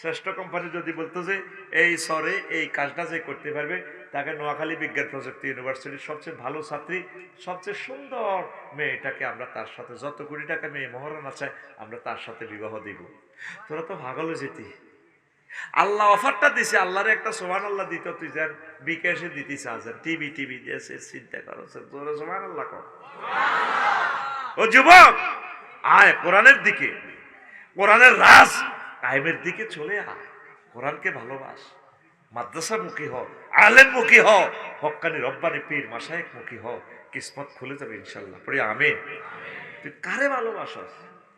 শ্রেষ্ঠ কোম্পানি যদি বলতো যে এই শহরে এই কাজটা যে করতে পারবে তাকে নোয়াখালী বিজ্ঞান প্রযুক্তি ইউনিভার্সিটির সবচেয়ে ভালো ছাত্রী, সবচেয়ে সুন্দর মেয়েটাকে আমরা তার সাথে, যত কোটি টাকা মেয়ে মহারণা চাই আমরা তার সাথে বিবাহ দিব। তোরা তো ভাগলে যেতি। আল্লাহ অফারটা দিছে, আল্লাহরে একটা সুবহানাল্লাহ দিত, তুই যার বিকাশে দিতে চাস, টিভি দিয়েছে, চিন্তা করো তোরা সুবহানাল্লাহ কর। ও যুবক, আয় কোরআনের দিকে, কোরআনের রাজ কায়েমের দিকে চলে আয়, কোরআনকে ভালোবাস, মাদ্রাসা মুখী হ, আলেম মুখী হ, হক্কানি রব্বানি পীর মাশায়েখ মুখী হ, কিসমত খুলে যাবে ইনশাল্লাহ। পড়ি আমিন। তুই কারে ভালোবাসস?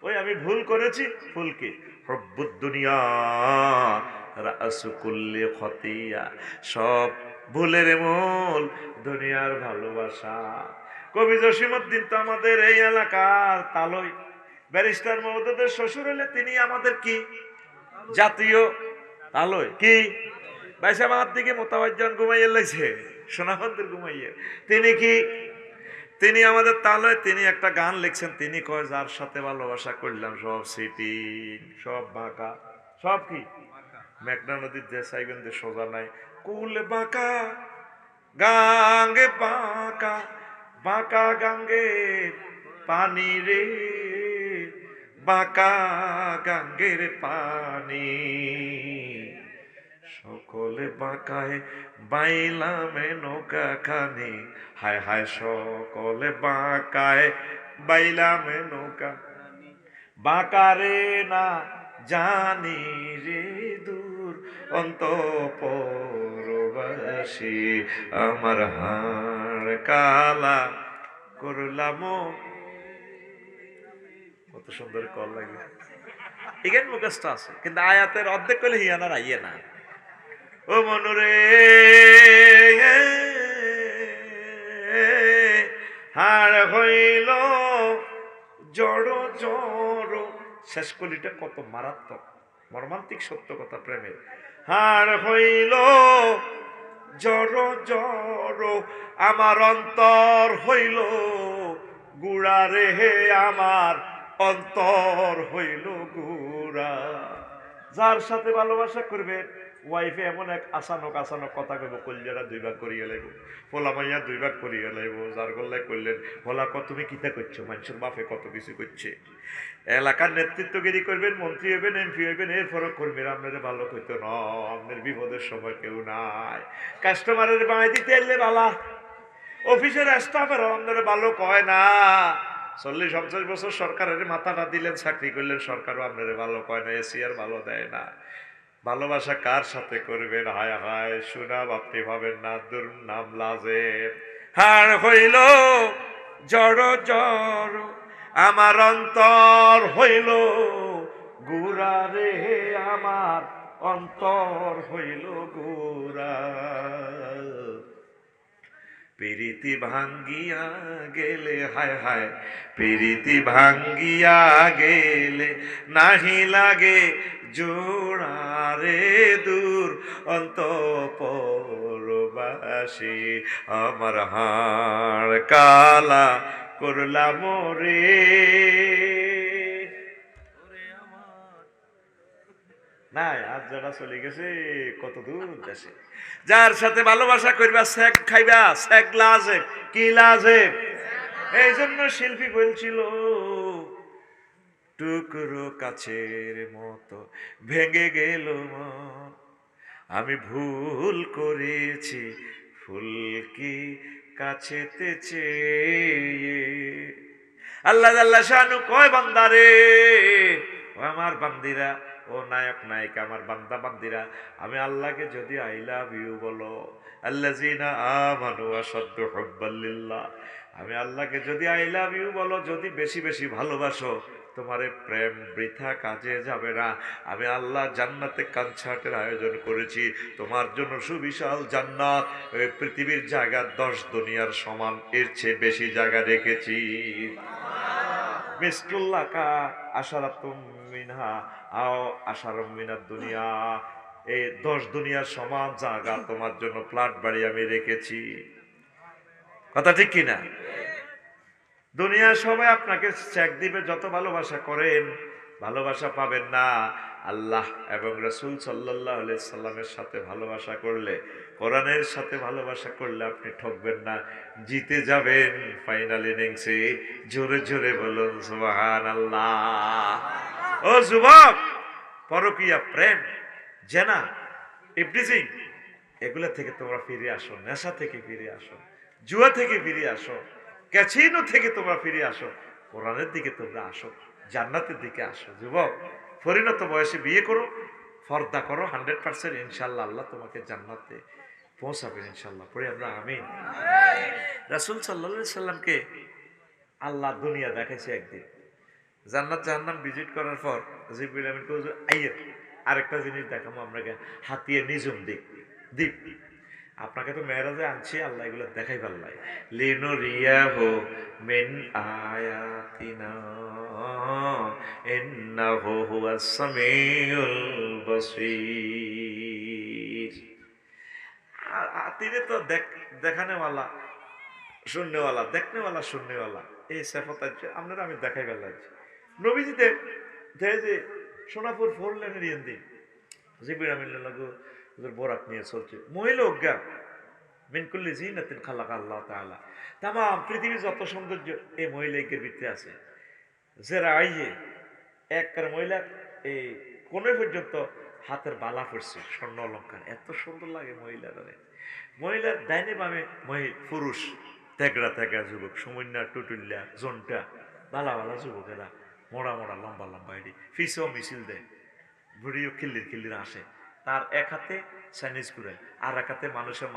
ওই আমি ভুল করেছি, ফুলকে হব্বুদ দুনিয়া রাসু কুল্লি খতিয়া, সব ভুলের মূল দুনিয়ার ভালোবাসা। কবি জসিমউদ্দিন তো আমাদের এই এলাকার তালই, ব্যারিস্টার মহোদয়ের শ্বশুর হলে তিনি আমাদের কি জাতীয় তালই কি বাইশা মার দিকে মোতাবাজ্জান ঘুমাইয়ে লাইছে, সোনাবন্দের ঘুমাইয়ে, তিনি কি, তিনি আমাদের তালয়। তিনি একটা গান লিখছেন, তিনি কয় যার সাথে ভালোবাসা করলাম সব সিটি, সব বাঁকা, সব কি মেঘনা নদীর যে চাইবেন যে সোজা নাই, কুল বাঁকা গাঙ্গে বাঁকা, বাঁকা গাঙ্গে পানি রে, বাঁকা গাঙ্গের পানি, সকলে বাঁকায় বাইলামে নৌকা খানি, হায় হায় সকলে বাঁকায় বাইলামে নৌকা, বাঁকারে না জানি রে দূর অন্তঃপুরবাসী, আমার হাড় কালা করলাম। কত সুন্দর কল লাগে, এখানে মুখস্থ আছে কিন্তু আয়াতের অর্ধেক করলে হিয়ানার আইয়ে না। ও মনুরে হাড় হইল জড় জড়, শেষ কলিটা কত মারাত্মক মর্মান্তিক সত্য কথা প্রেমের। হাড় হইল জড় জড়, আমার অন্তর হইল গুড়া রে, হে আমার অন্তর হইল গুড়া। যার সাথে ভালোবাসা করবেন, ওয়াইফে এমন এক আসানক আসানক কথা কইব, কলজারা দুই ভাগ করিয়া লাইব, পোলা মাইয়া দুই ভাগ করিয়া লাইব। যার গল্লায় করলেন বলা কত তুমি কিতা করছো, মানুষের বাপে কত কিছু করছে। এলাকার নেতৃত্বগিরি করবেন, মন্ত্রী হইবেন, এমপি হইবেন, এরপরও কর্মীরা আপনারা ভালো কইতো না, আপনার বিপদের সময় কেউ নাই। কাস্টমারের বাঁয় দিতে এলে বালা, অফিসের স্টাফেরও আপনারা ভালো কয় না। 40-50 বছর সরকারের মাথাটা দিলেন, চাকরি করলেন, সরকারও আপনারা ভালো কয় না, এসি আর ভালো দেয় না। ভালোবাসা কার সাথে করবেন? হায় হায় সুনাম আপনি ভাবেন না, দুর্নাম লাজে। হাড় হইল জড় জড়, আমার অন্তর হইল গুড়া রে, আমার অন্তর হইল গুড়া। প্রীতি ভাঙ্গিয়া গেলে, হায় হায় প্রীতি ভাঙ্গিয়া গেলে, নাহি লাগে জোড়ারে দূর অন্তঃপুরবাসী, আমার হাড় কালা করলাম রে। নাই আজ যারা চলে গেছে কত দূর দেশে। যার সাথে ভালোবাসা করবা স্যাক খাইবা, স্যাক লাজে কি লাজে। এই জন্য শিল্পী বলছিল, টুকরো কাছের মতো ভেঙে গেল মন, আমি ভুল করেছি ফুলকি কাছেতে চেয়ে। আল্লাহ আল্লাহ শানু কয় বান্দারে, ও আমার বান্দিরা, ও নায়ক নায়িকা আমার বান্দা বান্দিরা, আমি আল্লাহকে যদি আই লাভ ইউ বলো, আল্লাযিনা আমানু আশাদ্দু হুব্বাল লিল্লাহ, আমি আল্লাহকে যদি আই লাভ ইউ বলো, যদি বেশি বেশি ভালোবাসো, তোমার প্রেম বৃথা কাজে যাবে না। আমি আল্লাহ জান্নাতে কনসার্টের আয়োজন করেছি তোমার জন্য, সুবিশাল জান্নাত, পৃথিবীর জায়গা 10 দুনিয়ার সমান, এর চেয়ে বেশি জায়গা রেখেছি। মিসকুল্লাহ কা আশারাতুম মিনহা আও আশারুম মিনাদ দুনিয়া, এই 10 দুনিয়ার সমান জায়গা তোমার জন্য ফ্ল্যাট বাড়ি আমি রেখেছি। কথা ঠিক কিনা? দুনিয়ার সবাই আপনাকে চেক দিবে, যত ভালোবাসা করেন ভালোবাসা পাবেন না। আল্লাহ এবং রাসূল সাল্লাল্লাহু আলাইহি সাল্লামের সাথে ভালোবাসা করলে, কোরআনের সাথে ভালোবাসা করলে আপনি ঠকবেন না, জিতে যাবেন ফাইনাল ইনিংসে। জোরে জোরে বলুন সুবহানাল্লাহ। ও যুবক, পরকীয়া, প্রেম, জেনা, ইবলিসিং, এগুলা থেকে তোমরা ফিরে আসো, নেশা থেকে ফিরে আসো, জুয়া থেকে ফিরে আসো, ক্যাসিনো থেকে তোমরা ফিরে আসো, কোরআনের দিকে তোমরা আসো, জান্নাতের দিকে আসো। যুবক, পরিণত বয়সে বিয়ে করো, ফর্দা করো, 100% ইনশাল্লাহ আল্লাহ তোমাকে জান্নাতে পৌঁছাবেন ইনশাল্লাহ। পড়ে আমরা আমিন। রাসূল সাল্লাল্লাহু আলাইহি সাল্লামকে আল্লাহ দুনিয়া দেখাইছে একদিন। জান্নাত জাহান্নাম ভিজিট করার পর জিবরিল আমিন কইল, আইয়ে আরেকটা জিনিস দেখাবো আমরা, হাতিয়ে নিজম দিক দ্বীপ। আপনাকে তো মেরাজে আনছি, আল্লাহ এগুলো দেখাই পাল্লাই। লিনুরিয়াহু মিন আয়াতিনা ইন্নাহু হুয়াস সামিউল বাসীর। তিনি তো দেখানেওয়ালা, শুননেওয়ালা, দেখনেওয়ালা, শুননেওয়ালা, এই সেফত আছে আপনারা আমি দেখাই পাল্লাইছি। নবীজিতে যে সোনাপুর 4 লেনের ইয়েন্দি জিবরিল আমিন লাগু বোরাক নিয়ে চলছে, মহিলা অজ্ঞান মিনকুল্লি জিনাতিন খালাকা আল্লাহ তাআলা। তামাম পৃথিবীর যত সৌন্দর্য এই মহিলাকের ভিতরে আছে। যারা আইয়ে একবার মহিলা এই কোন পর্যন্ত হাতের বালা পড়ছে, স্বর্ণ অলঙ্কার, এত সুন্দর লাগে মহিলারা। মহিলার ডাইনে বামে পুরুষ, তেগড়া তেগড়া যুবক, সুমন্যা, টুটুল্লা, জন্টা, বালা বালা যুবকেরা, মোড়া মোড়া, লম্বা লম্বা এটি ফিসেও মিছিল দেয়, বুড়িও খিল্লির খিল্লির আসে। তার এক হাতে চাইনিজ কুড়াই, আর এক হাতে মানুষের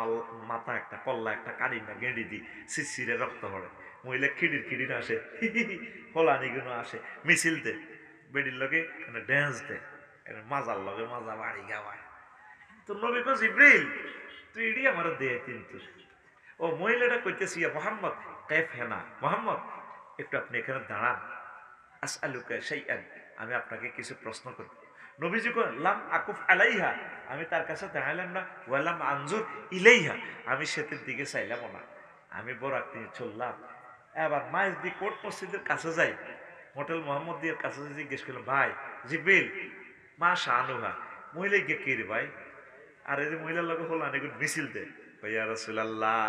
মাথা একটা কল্লা, একটা কারি না গেঁড়ি দি শিরশিরে রক্ত পড়ে। মহিলা খিড়ির খিড়ির আসে, ফলানিগুলো আসে, মিছিল দে, বেডির লগে ড্যান্স দে, মাজার লগে মাজা বাড়ি গাওয়ায়। তো নবী কো জিবরিল তুই ইডি আমার দে কিন্তু। ও মহিলাটা কইতেছি, মোহাম্মদ কাইফ হেনা, মোহাম্মদ একটু আপনি এখানে দাঁড়ান, আসআলুকা শাইআন, আমি আপনাকে কিছু প্রশ্ন করব। নবীজি কইলেন লাম আকুফ আলাইহা, আমি তার কাছে দাঁড়ালাম না, ওয়ালাম আনজুর ইলাইহা, আমি সেতের দিকে চাইলাম না, আমি বোরাক নিয়ে চললাম। এবার মাইজদি কোর্ট মসজিদের কাছে যাই, হোটেল মোহাম্মদিয়ার কাছে জিজ্ঞেস করলাম, ভাই জিবরিল মা শানুহা, মহিলা গিয়ে কে রে ভাই? আর এই যে মহিলার লোক হলো অনেক মিছিল দে, ইয়া রাসূলুল্লাহ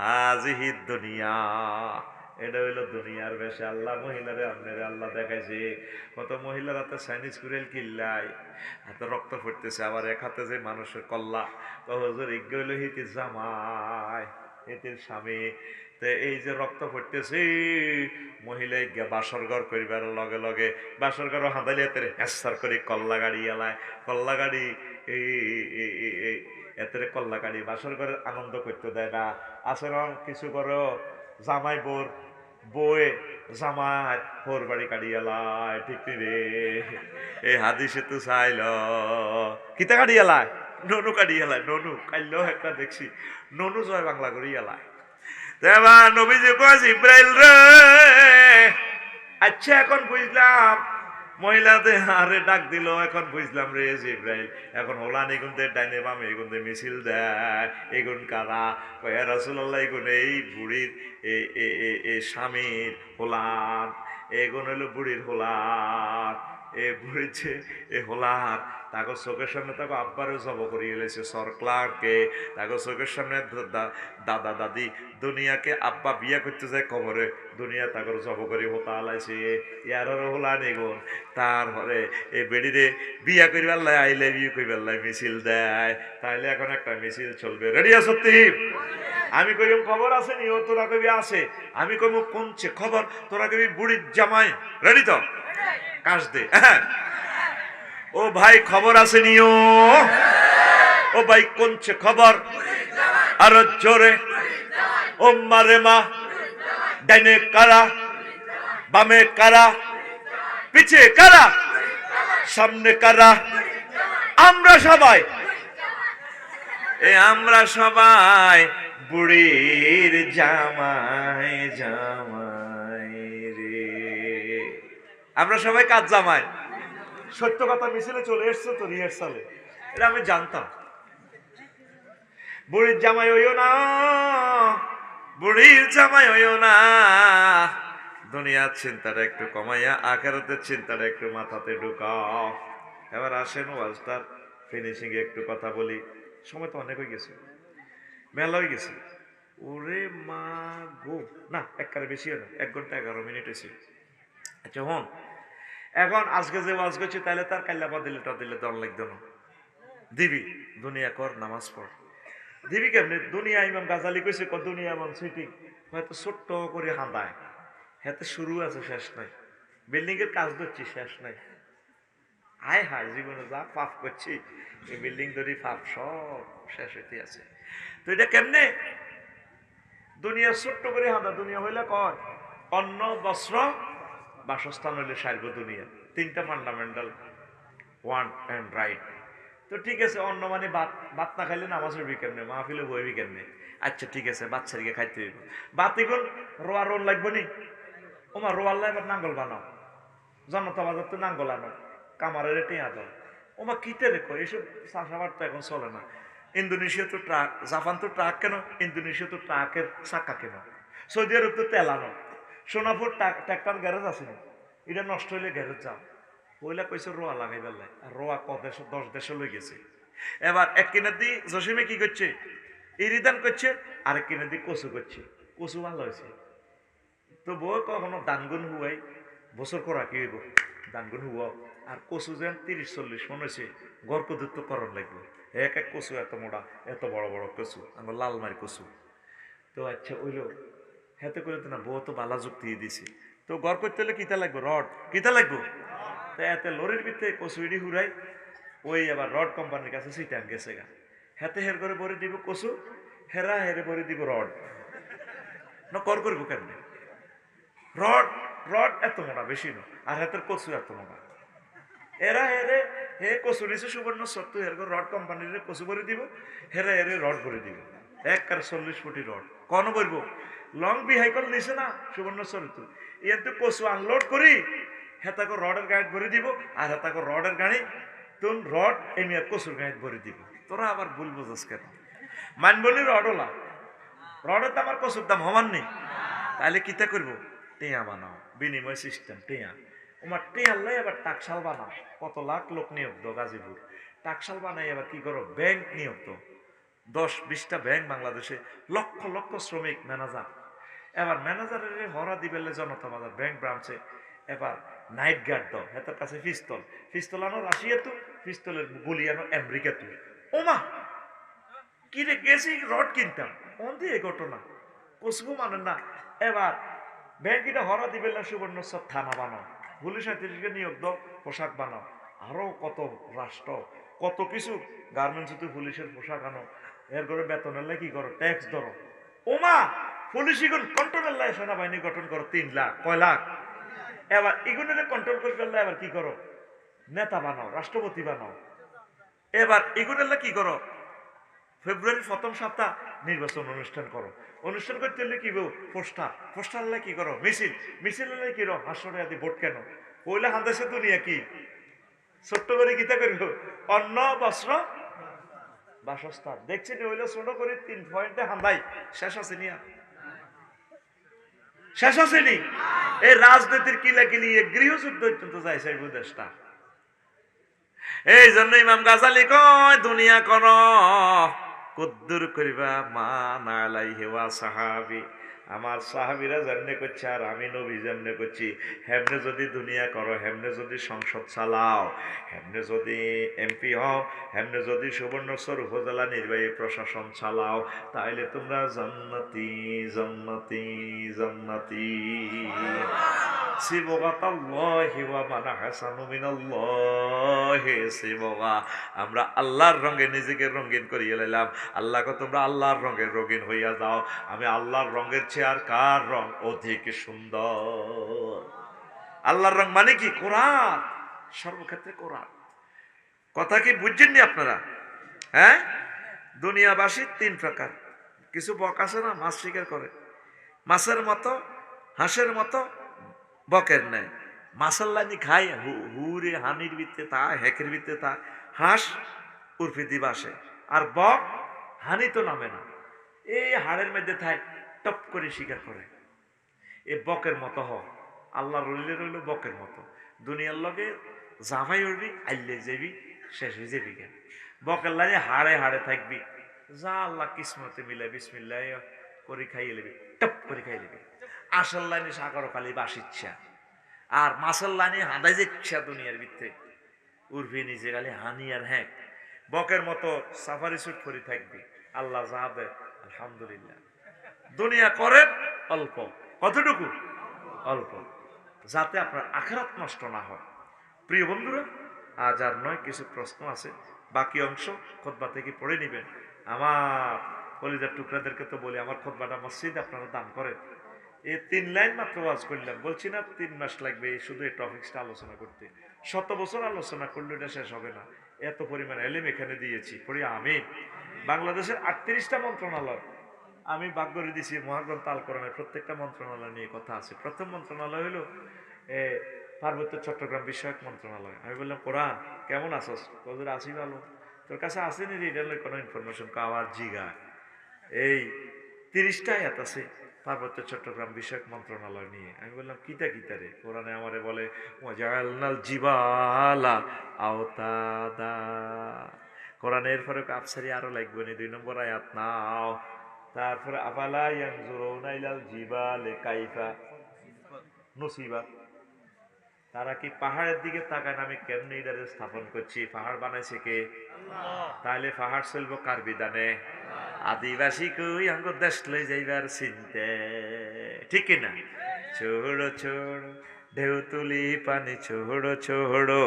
হাযিহি দুনিয়া, এটা হইলো দুনিয়ার বেশে আল্লাহ মহিলারে আপনারে আল্লাহ দেখাইছে। কত মহিলার হাতে চাইনিজ কুড়েল কিল্লাই, হাতে রক্ত ফুটতেছে, আবার এক হাতে যে মানুষের কল্লা, তো হুজুর ইজ্ঞ হইল হিতির জামাই, হিতির স্বামী। তো এই যে রক্ত ফুটতেছে, মহিলা গিয়া বাসর ঘর করিবার লগে লগে বাসর ঘর হাঁদালি হাতের হেসার করে কল্লা গাড়ি এলায়, কল্লা গাড়ি এতে কল্লা গাড়ি বাসর ঘরের আনন্দ করতে দেয় না। আচরণ কিছু করো, জামাই বোর বয়ে জামাই হোর বাড়ি কাড়িয়ালায়, ঠিক রে? এই হাদিসে তো চাইল কিতা কাড়িয়ালায়, ননু কাড়িয়ালায়, ননু কাইলেও একটা দেখছি ননু জয় বাংলা করিয়ালায়। এবার নবীজি কয় জিবরাইল রে, আচ্ছা এখন বুঝলাম, মহিলাদের আরে ডাক দিল, এখন বুঝলাম রে জিবরাইল, এখন হোলান এগুনদের ডাইনে বামে এগুনদের মিছিল দেয়, এগুন কারা? কয় রাসূলুল্লাহ এগুন এই বুড়ির এই স্বামীর হোলান, এগুন হইল বুড়ির হোলান। এ বুড়িছে এ হোলান, তাকে চোখের সামনে তাকে আব্বারও জব করিয়ে এলেছে সরকারকে, তাকে চোখের সামনে দাদা দাদি দুনিয়াকে আব্বা বিয়া করতে যায় কবরে, দুনিয়া তাকে জব করি হতা আলাইছে, ইয়ারও হোলান এগুন। তারপরে এই বেডিরে বিয়া করি পাল্লাই, আইলে বিয়ে করি পাল্লাই মিছিল দেয়। তাইলে এখন একটা মিছিল চলবে, রেডি আছো? আমি কইম খবর আছে নি? ও তোরা কবি আছে। আমি কইম কোনছে খবর? তোরা কবি বুড়ির জামাই, রেডি তো? কাশ দে। ও ভাই খবর আছে নিও, ও ভাই কোনছে খবর? আরো জোরে। ও মারে মা, ডাইনে কারা, বামে কারা, পিছে কারা, সামনে কারা? আমরা সবাই, আমরা সবাই বুড়ির জামাই, জামাই রে। আমরা সবাই কাজ জামাই। সত্য কথা মিছিলে চলে এসছে তো রিহার্সালে, এটা আমি জানতাম। বুড়ির জামাই হইও না, বুড়ির জামাই হইও না, দুনিয়ার চিন্তাটা একটু কমাইয়া আখিরাতের চিন্তাটা একটু মাথাতে ঢুকাও। এবার আসেন ওয়াজটার ফিনিশিং এ একটু কথা বলি। সময় তো অনেক হয়ে গেছে, মেলা হয়ে গেছে। ওরে মা গো, না একবারে বেশি না, 1 ঘন্টা 11 মিনিট হয়েছে। আচ্ছা হন, এখন আজকে যে ওয়াজ করছি তাহলে তার কাল্লা দিলে দল লাগতো না। দিবি দুনিয়া কর, নামাজ পড়। দিবি কেমনি? দুনিয়া ইমাম গাজালি কইছে দুনিয়া এমন সিটি হয়তো ছোট্ট করে হাঁদায়, হাতে শুরু আছে শেষ নাই। বিল্ডিং এর কাজ ধরছি শেষ নাই। আয় হায়, জীবনে যা পাপ করছি এই বিল্ডিং ধরি পাপ সব শেষ হইতে আছে। তো এটা কেমনে? দুনিয়া ছোট্ট করে হাঁদা। দুনিয়া হইলে কয় অন্ন বস্ত্র বাসস্থান হইলে সারব দুনিয়া। 3টা ফান্ডামেন্টাল, ওয়ান অ্যান্ড রাইট। তো ঠিক আছে, অন্ন মানে ভাত। ভাত না খাইলে নামাজ হইবি কেমনে? মাহফিলে বইবি কেমনে? আচ্ছা ঠিক আছে, বাচ্চারিকে খাইতে হইব। ভাত এখন রোয়া রোল লাগবো নি? ওমা রোয়াল্লা এবার নাঙ্গল বানাও, জনতা বাজার তো নাঙ্গল আনো, কামারের টেঁয়া দাও। ওমা কিতে রেখো, এইসব চাষাবাদ তো এখন চলে না। ইন্দোনেশিয়া তো ট্রাক, জাপান তো ট্রাক কেন, ইন্দোনেশিয়া তো ট্রাকের চাকা কেন, সৌদি আরব তো তেল আনো, সোনাপুর ট্রাক্টর গ্যারেজ আছে না, এটা নষ্ট হইলে গ্যারেজ যাও। পয়লা কইছে রোয়া লাগাই বেলায়, আর রোয়া 10 দেশে লই গেছে। এবার এক কিনার দি জসিমে কি করছে, ইরিদান করছে, আরেক কিনার দি কচু করছে। কচু ভালো হয়েছে তো বই কখনো দানগুন হুয়াই বছর করা কি হইব, দানগুন হুয়াও। আর কচু যেন 30-40 মন হয়েছে, গর্কদূত করণ লাগবে। এক এক কচু এত মোটা, এত বড় বড় কচু, আমার লালমারি কচু। তো আচ্ছা ওইল হেতে করে তো না, বউ তো বালা যুক্তি দিছে। তো গড় করতে হলে কিতা লাগবে? রড। কিতা লাগবে? তো এতে লরির ভিতরে কচু ইডি হুরাই, ওই আবার রড কোম্পানির কাছে সিটান গেছে গা। হেতে হের করে ভরে দিব কচু, হেরা হেরে ভরে দিব রড। না কর করবো কেমনে? রড, রড এত মোটা, বেশি না, আর হাতের কচু এত মোটা। এরা হেরে হে কচু নিছে সুবর্ণ সত্তু, এর রড কোম্পানির কচু ভরে দিব, হেরা হেরে রড ভরে দিব। 40 ফুটি রড কন বলবো। লং বিহাইকল নিছে না সুবর্ণ সত্তু, এর তো কচু আনলোড করি, হেতাকে রডের গাড়ি ভরে দিব, আর হেতাকে রডের গাড়ি তুন রড এমনি কচুর গাড়ি ভরে দিব। তোরা আবার ভুল বুঝস কেন? মানবনি রড ওলা, রডের দাম আর কচুর দাম সমান নেই। তাহলে কিতা করবো? টেঁয়া বানাও, বিনিময় সিস্টেম টেঁয়া। ওমার টেঁয়াল্লাই এবার টাকশাল বানাও। কত লাখ লোক নিয়োগ দো গাজীপুর, টাকশাল বানাই এবার কি করো? ব্যাংক নিয়োগ দো, 10-20টা ব্যাংক বাংলাদেশে, লক্ষ লক্ষ শ্রমিক, ম্যানেজার। এবার ম্যানেজারের হরা দিবেলে জনতা বাজার ব্যাংক ব্রাঞ্চে এবার নাইট গার্ড দাও, হেতার কাছে পিস্তল, পিস্তল আনো রাশিয়া তো, পিস্তলের গুলি আনো আমেরিকা তো। ওমা কি রে, গেছি রড কিনতাম কোন দিয়ে ঘটনা, কসবো মানেন না। এবার ব্যাংকিটা হরা দিবে না, সুবর্ণ সব থানা বানাও, পুলিশ আইনকে নিয়োগ দাও, পোশাক বানাও, আরো কত রাষ্ট্র, কত কিছু, গার্মেন্টস পুলিশের পোশাক আনো, এর করে বেতনের লাই কি করো? ট্যাক্স ধরো। ওমা পুলিশ ইগুন কন্ট্রোলের লাই সেনাবাহিনী গঠন করো 3 লাখ, কয় লাখ। এবার ইগুনের কন্ট্রোল করে ফেললে এবার কি করো? নেতা বানাও, রাষ্ট্রপতি বানাও। এবার এগুনের কি করো? ফেব্রুয়ারির প্রথম সপ্তাহ নির্বাচন অনুষ্ঠান করো। অনুষ্ঠান করতে হলে কি পোস্টার, পোস্টার হলে কি করো? মিছিল, মিছিল হলে কি করো? হাসরে আদি ভোট কেন? ওইলে হান্দাসে দুনিয়া কি ছোট্ট করে গীতা করব, অন্ন বস্ত্র বাসস্থান। দেখছেন ওইলে ছোট করে 3 পয়েন্টে হান্দাই, শেষ আছে নিয়া, শেষ আছে নি? এই রাজনীতির কিলাকিলি গৃহযুদ্ধ পর্যন্ত যায় সেই দেশটা। এই জন্য ইমাম গাজালি কয় দুনিয়া কর কদ্দুর করিবা মা নালাই হেওয়া সাহাবি। আমার সাহাবিরা যেমনে করছে আর আমি নবী যেমনে করছি, হেমনে যদি দুনিয়া করো, হেমনে যদি সংসদ চালাও, হেমনে যদি এমপি হও, হেমনে যদি সুবর্ণচর উপজেলা নির্বাহী প্রশাসন চালাও, তাইলে তোমরা জান্নাতি জান্নাতি জান্নাতি। আমরা আল্লাহর রঙে নিজেকে রঙিন করিয়ে লাইলাম। আল্লাহকে তোমরা আল্লাহর রঙের রঙিন হইয়া যাও। আমি আল্লাহর রঙের চেয়ে আর কার রং অধিক সুন্দর? আল্লাহর রং মানে কি? কোরআন, সর্বক্ষেত্রে কোরআন। কথা কি বুঝছেননি আপনারা? হ্যাঁ, দুনিয়াবাসী 3 প্রকার। কিছু বক আছে না, মাছ শিকার করে, মাছের মতো, হাঁসের মতো, বকের নেয়। মাছের লাইনি খায়, হুরে হানির ভিত্তে তা, হেকের ভিত্তে তা, হাঁস উর্ফি দিবা আসে, আর বক হানি তো নামে না, এই হাড়ের মধ্যে থায়, টপ করে শিকার করে। এ বকের মতো হ, আল্লাহ রইলে রইল বকের মতো। দুনিয়ার লগে জামাই উঠবি আইলে যাবি শেষ হয়ে যাবি কেন বকের লাইনে হাড়ে হাড়ে থাকবি যা আল্লাহ কিসমতে মিলে বিসমিল্লাহ করে খাইয়ে নেবি টপ করে খাইয়ে নেবি আসল লাইনে সাগর খালি বাসিচ্ছা আর মাসের লাইনে হাঁদাই যাচ্ছা দুনিয়ার ভিত্তে উর্ফি নিজে খালি হানি আর হ্যাঁ বকের মতো সাফারি স্যুট করে থাকবি আল্লাহ যা দেয় আলহামদুলিল্লাহ দুনিয়া করেন অল্প কতটুকু অল্প যাতে আপনার আখিরাত নষ্ট না হয় প্রিয় বন্ধুরা আজ আর নয় কিছু প্রশ্ন আছে বাকি অংশ খুতবা থেকে পড়ে নেবেন আমার কলিজার টুকরাদেরকে তো বলি আমার খুতবাটা মসজিদ আপনারা দান করেন এই 3 লাইন মাত্র ওয়াজ করলাম বলছি না 3 মাস লাগবে শুধু এই টপিকসটা আলোচনা করতে 100 বছর আলোচনা করলে এটা শেষ হবে না এত পরিমাণ এলিম এখানে দিয়েছি পড়ি আমি বাংলাদেশের 38টা মন্ত্রণালয় আমি বাগ্যরে দিছি মহাগ্রন্থ আল কোরআনের প্রত্যেকটা মন্ত্রণালয় নিয়ে কথা আছে প্রথম মন্ত্রণালয় হলো পার্বত্য চট্টগ্রাম বিষয়ক মন্ত্রণালয় আমি বললাম কোরআন কেমন আছস তোদের আসি ভালো তোর কাছে আসেনি রিটার্নের কোনো ইনফরমেশন কাওয়ার জিগা এই 30টা আয়াত আছে পার্বত্য চট্টগ্রাম বিষয়ক মন্ত্রণালয় নিয়ে আমি বললাম কিতা কিতা রে কোরআনে আমারে বলে ওয়াজালনাল জিবালা আওতাদা কোরআনের পরে আফসারি আরো লাগবে না 2 নম্বর আয়াত নাও তারপরে আফালা ইয়ানজুরুনা ইলাল জিবালি কাইফা নুসিবাত তারা কি পাহাড়ের দিকে তাকায় আমি কেমনে এটারে স্থাপন করছি পাহাড় বানাইছে কে আল্লাহ তাইলে পাহাড় চলবো কার বিধানে আদিবাসী কই আঙ্গ দেশ লই যাইবার চিনতে ঠিক না ছোড়ো ছোড়ো ঢেউ তুলি পানি ছোড়ো ছোড়ো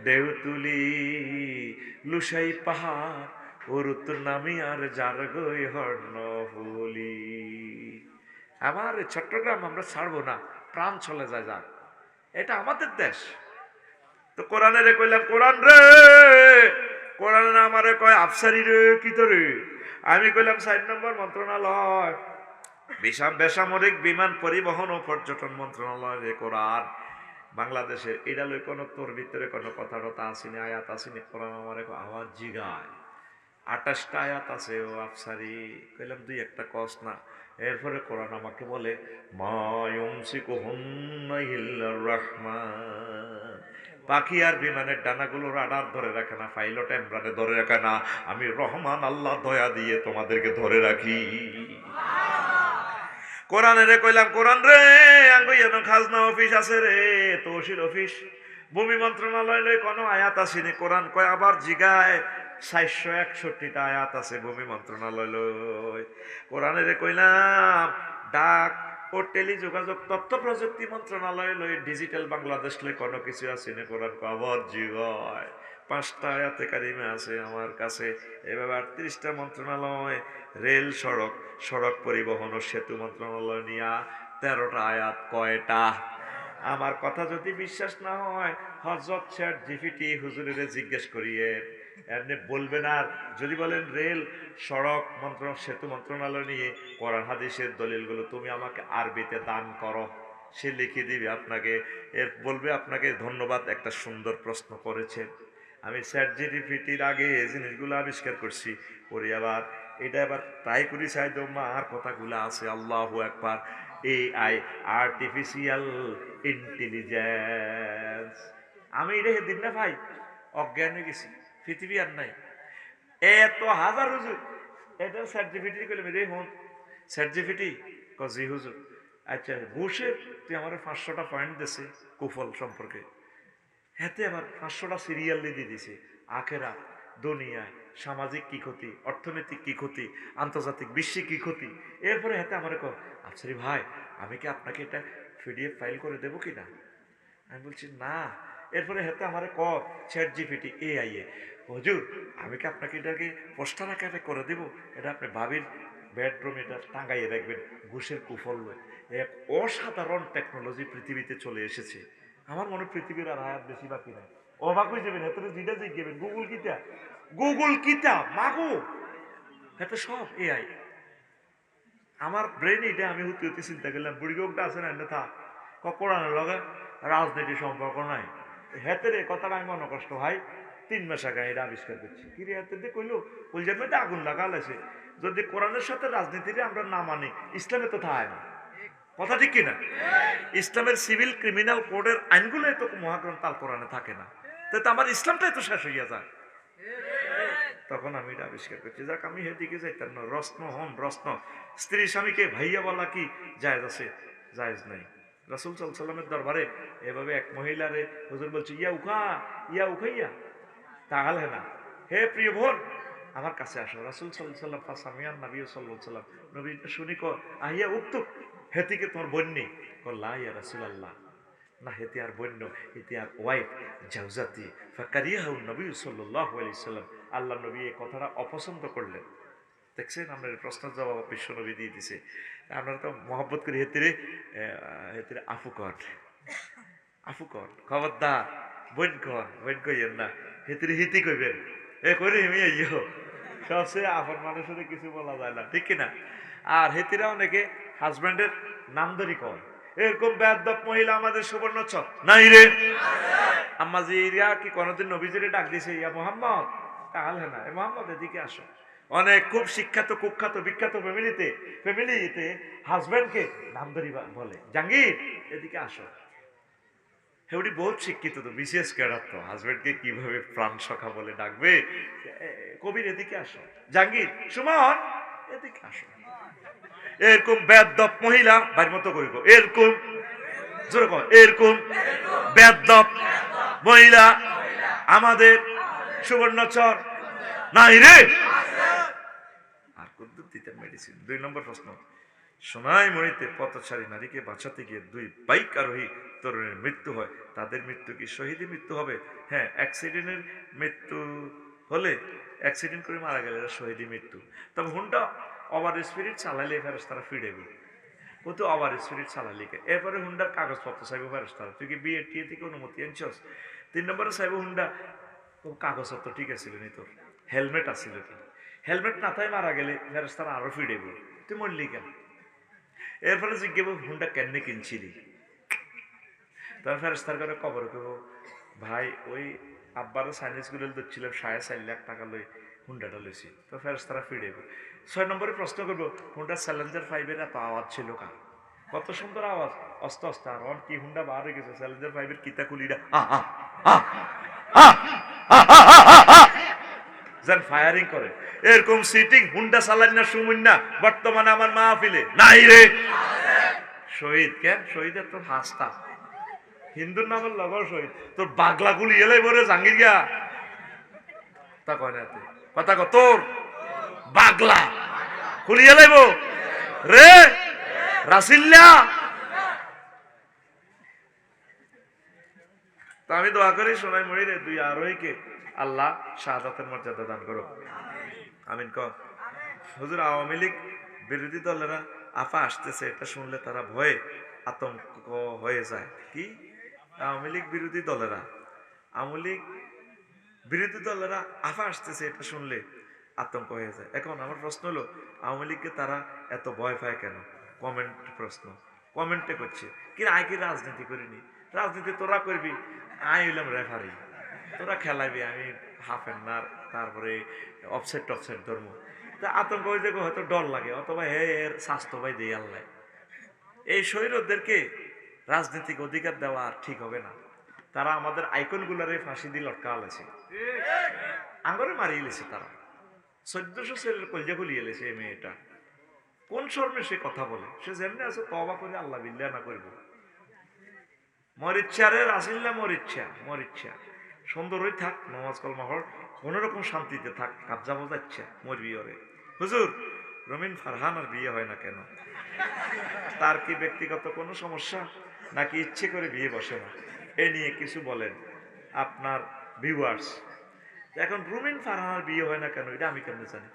ঢেউ তুলি লুসাই পাহাড় ওরুত নামি আর যার গই হর্ণ ফুলি আমার চট্টগ্রাম আমরা ছাড়বো না প্রাণ চলে যায় যাক এটা আমাদের দেশ তো কোরআনে কইলাম কোরআন রে কোরআন আমারে কয় আফসারি রে কি তোরে আমি কইলাম 4 নম্বর মন্ত্রণালয় বেসামরিক বিমান পরিবহন ও পর্যটন মন্ত্রণালয় রে কোরআন বাংলাদেশের এটা লই কোনো তোর ভিতরে কোনো কথা টথা আসেনি আয়াত আসেনি কোরআন আমারে আওয়াজ জিগায় 28টা আয়াত আছে ও আফসারি কইলাম 2-1টা কস না এরপরে কোরআন আমাকে বলে মা ইউমসিকুহুন্না ইল্লার রাহমান পাখি আর বিমানের ডানাগুলো রাডার ধরে রাখে না পাইলট এমব্রানে ধরে রাখে না আমি রহমান আল্লাহ দয়া দিয়ে তোমাদেরকে ধরে রাখি কোরআনে রে কইলাম কোরআন রে আঙ্গুইয়ানো খাজনা অফিস আছে রে তহসিল অফিস ভূমি মন্ত্রণালয় কোনো আয়াত আসেনি কোরআন কয় আবার জিগায় 461টা আয়াত আছে ভূমি মন্ত্রণালয় কোরআনে রে কইলাম ডাক ও টেলিযোগাযোগ তথ্য প্রযুক্তি মন্ত্রণালয় লই ডিজিটাল বাংলাদেশ লই কোনো কিছু আছে না কোরআন খবর জিগায় 5টা আয়াতে কারিমে আছে আমার কাছে এভাবে 38টা মন্ত্রণালয় রেল সড়ক পরিবহন ও সেতু মন্ত্রণালয় নিয়ে 13টা আয়াত কয়টা আমার কথা যদি বিশ্বাস না হয় হযরত চ্যাট জিপিটি হুজুরের জিজ্ঞেস করিয়ে এমনি বলবেন আর যদি বলেন রেল সড়ক সেতু মন্ত্রণালয় নিয়ে কোরআন হাদিসের দলিলগুলো তুমি আমাকে আরবিতে দান করো সে লিখে দিবে আপনাকে এর বলবে আপনাকে ধন্যবাদ একটা সুন্দর প্রশ্ন করেছেন আমি চ্যাট জিপিটির আগে এই জিনিসগুলো আবিষ্কার করছি পরে আবার এটা আবার ট্রাই করি চাই তো আর কথাগুলো আছে আল্লাহু আকবার AI আর্টিফিশিয়াল ইন্টেলিজেন্স আমি এটা দিন না ভাই অজ্ঞান হয়ে গেছি পৃথিবী আর নাই এত হাজার হুজুর এটা সার্টিফিকেট করলে রে হন সার্টিফিকেট কজি হুজুর আচ্ছা বসে তুই আমার 500টা পয়েন্ট দিছে কুফল সম্পর্কে হাতে আবার 500টা সিরিয়াল দিয়ে দিছে আখেরা দুনিয়া সামাজিক কি ক্ষতি অর্থনৈতিক কি ক্ষতি আন্তর্জাতিক বিশ্বে কি ক্ষতি এরপরে হাতে আমার কর আচ্ছা ভাই আমি কি আপনাকে এটা PDF ফাইল করে দেবো কিনা আমি বলছি না এরপরে হাতে আমার কর চ্যাট জিপিটি AI হুজুর আমি কি আপনাকে এটাকে পোস্টার আকারে করে দেব এটা আপনি ভাবির বেডরুম এটা টাঙ্গাইয়ে রাখবেন ঘুষের কুফল এক অসাধারণ টেকনোলজি পৃথিবীতে চলে এসেছে আমার মনে পৃথিবীর আর হায়াত বেশি বাকি নাই অবাক হয়ে যাবেন এত যেটা জিজ্ঞেবেন গুগল কিতা মাগো এত সব AI আমার ব্রেন এটা আমি হতে হতে চিন্তা করলাম বুড়ি গোকটা আছে না এনে থাক কোরআনের লগে রাজনীতির সম্পর্ক নাই হেতের কথাটা আমি মনে কষ্ট ভাই 3 মাস আগে এটা আবিষ্কার করছি কি রে হেতে কইলো কলজার মধ্যে আগুন লাগাল আছে যদি কোরআনের সাথে রাজনীতিরে আমরা না মানি ইসলামে তো থাকে না কথা ঠিক কিনা ইসলামের সিভিল ক্রিমিনাল কোডের আইনগুলো তো মহাগ্রন্থ আল কোরআনে থাকে না তো আমার ইসলামটাই তো শেষ হইয়া যায়। তখন আমি এটা আবিষ্কার করছি, যাক আমি হেদিকে যাইতাম না। রস্ন স্ত্রী স্বামীকে ভাইয়া বলা কি জায়েজ আছে? জায়েজ নাই। রাসূল সাল্লাল্লাহু আলাইহি ওয়াসাল্লামের দরবারে এভাবে এক মহিলারে হুজুর বলছে, ইয়া উখাইয়া, তাহলে না, হে প্রিয় বোন আমার কাছে আসো। রাসূল সাল্লাল্লাহু আলাইহি ওয়াসাল্লাম ফাসামিয়ান নবী সাল্লাল্লাহু আলাইহি ওয়াসাল্লাম, নবী শুনি কো আহিয়া উক্তুক, হেতিকে তোমার বোন নেই? লা ইয়া রাসূলুল্লাহ, না হেতে আর বন্য, হেতে আর ওয়াইফ জাওজাতি ফাকারিয়াহু নবী সাল্লাল্লাহু আলাইহি ওয়াসাল্লাম। আল্লাহ নবী এই কথাটা অপছন্দ করলেন। দেখছেন, আপনার প্রশ্নের জবাব বিশ্ব নবী দিয়ে দিছে। আপনারা তো মহব্বত করে হেতিরে আফু কর খবরদার, বোন কইয়েন না, হেতিরে হিতি কইবেন। এ করে হেমি আইও, সবচেয়ে আপন মানুষের কিছু বলা যায় না, ঠিক কিনা? আর হেতিরা অনেকে হাজব্যান্ডের নামদারি কর। এরকম বেয়াদব মহিলা আমাদের সুবর্ণচর নাই রে? আম্মা জি ইয়া কি কোনদিন নবীজিরে ডাক দিছে ইয়া মোহাম্মদ? তাহলে না, এ মোহাম্মদ এদিকে আসো। অনেক খুব শিক্ষিত কুখ্যাত বিখ্যাত ফ্যামিলিতে হাজব্যান্ডকে নামদারি বলে, জাহাঙ্গীর এদিকে আসো। হেউডি বহুত শিক্ষিত তো, বিশেষ ক্যাডার তো, হাজব্যান্ডকে কিভাবে প্রাণ সখা বলে ডাকবে। কবির এদিকে আসো, জাহাঙ্গীর সুমন এদিকে আসো। এরকম বেয়াদব মহিলা বাড়ির মতো করিব, এরকম জোরে কর, এরকম বেয়াদব মহিলা আমাদের সুবর্ণচর নাই রে? আর কুদ্দুর দিতেন মেডিসিন। 2 নম্বর প্রশ্ন, সোনাইমুড়িতে পথচারী নারীকে বাঁচাতে গিয়ে 2 বাইক আরোহী তরুণের মৃত্যু হয়, তাদের মৃত্যু কি শহীদী মৃত্যু হবে? হ্যাঁ, অ্যাক্সিডেন্টের মৃত্যু হলে, অ্যাক্সিডেন্ট করে মারা গেলে শহীদী মৃত্যু। তবে হুন্ডা ওভার স্পিরিট চালাইলে ফেরেশতারা ফিরেবে, ও তো ওভার স্পিরিট চালাইলে। এরপরে হুন্ডার কাগজপত্র চাইবো ফেরেশতারা, তুই কি বিয়ে টিয়ে থেকে অনুমতি আনছস? 3 নম্বরে চাইবো হুন্ডা কাগজপত্র ঠিক আছিল নি, তোর হেলমেট আছিল কি? হেলমেট না তাই মারা গেলে ফেরেশতারা আরো ফিরেবে, তুই মরলি কেন? এরপরে জিজ্ঞেস হুন্ডা কেন কিনছিলি? তখন ফেরেশতার করে কবর করবো, ভাই ওই আব্বারও সাইনিজ গুলো দিচ্ছিলাম 4.5 লাখ টাকা লই হুন্ডাটা লইছি। তো ফেরেশতারা ফিরেবে। 6 নম্বরে প্রশ্ন করবো, হুন্ডা চ্যালেঞ্জার 5-এর এত আওয়াজ ছিল কার? কত সুন্দর আওয়াজ, অস্তে অস্তে। আর অন কি হুন্ডা বার হয়ে গেছে, চ্যালেঞ্জার 5-এর কিতা কুলিটা যেন ফায়ারিং করে, এরকম সিটিং হুন্ডা চালান না সুমুন না বর্তমানে আমার মাহফিলে নাই রে? শহীদ কেন? শহীদের তোর হাসতা হিন্দুর নামের লগর শহীদ, তোর বাগলা গুলি এলাই বলে জাঙ্গির গিয়া তা কয় না, কথা কত তোর বাগলা খুলি এলাইব রে রাসিল্লা। তা আমি দোয়া করি সোনাইমুড়ির 2 আরোহীকে আল্লাহ শাহাদাতের মর্যাদা দান করো, আমিন কর। হুজুর, আওয়ামী লীগ বিরোধী দলেরা আফা আসতেছে, এটা শুনলে তারা ভয়ে আতঙ্ক হয়ে যায়। কি? আওয়ামী লীগ বিরোধী দলেরা আফা আসতেছে, এটা শুনলে আতঙ্ক হয়ে যায়। এখন আমার প্রশ্ন হলো, আওয়ামী লীগকে তারা এত ভয় পায় কেন? কমেন্টে করছে কি, আয় কি রাজনীতি করিনি? রাজনীতি তোরা করবি, আই হইলাম রেফারি, তোরা খেলাবি, আমি হাফ এন্ডার, তারপরে অফসাইড টফসাইড ধর্ম। তা আতঙ্ক হয়ে যাবে, হয়তো ডর লাগে, অথবা এর স্বাস্থ্য ভাই দিয়ে আল্লাহ। এই শহীদদেরকে রাজনৈতিক অধিকার দেওয়া আর ঠিক হবে না। তারা আমাদের আইকনগুলারে ফাঁসি দিয়ে লটকা আলেছে, আঙ্গরে মারিয়ে এলেছে। তারা 1400 ছেলের কলজা খুলিয়ে এলেছে। এই মেয়েটা কোন শর্মে সে কথা বলে? সে যেমনি আছে তওবা করে আল্লাহ বিল্লাহ না করবো। মরিচ্ছা রে রাসিল্লা, মরিচ্ছা সুন্দর হয়ে থাক, নামাজ কলমা পড়, কোন রকম শান্তিতে থাক, কাবজা বোঝাচ্ছে মরবি ওরে। হুজুর, রমিন ফারহান আর বিয়ে হয় না কেন? তার কি ব্যক্তিগত কোনো সমস্যা, নাকি ইচ্ছে করে বিয়ে বসে না? এ নিয়ে কিছু বলেন আপনার ভিউয়ার্স। এখন রুমিন ফারহানার বিয়ে হয় না কেন, এটা আমি কেমনে জানি?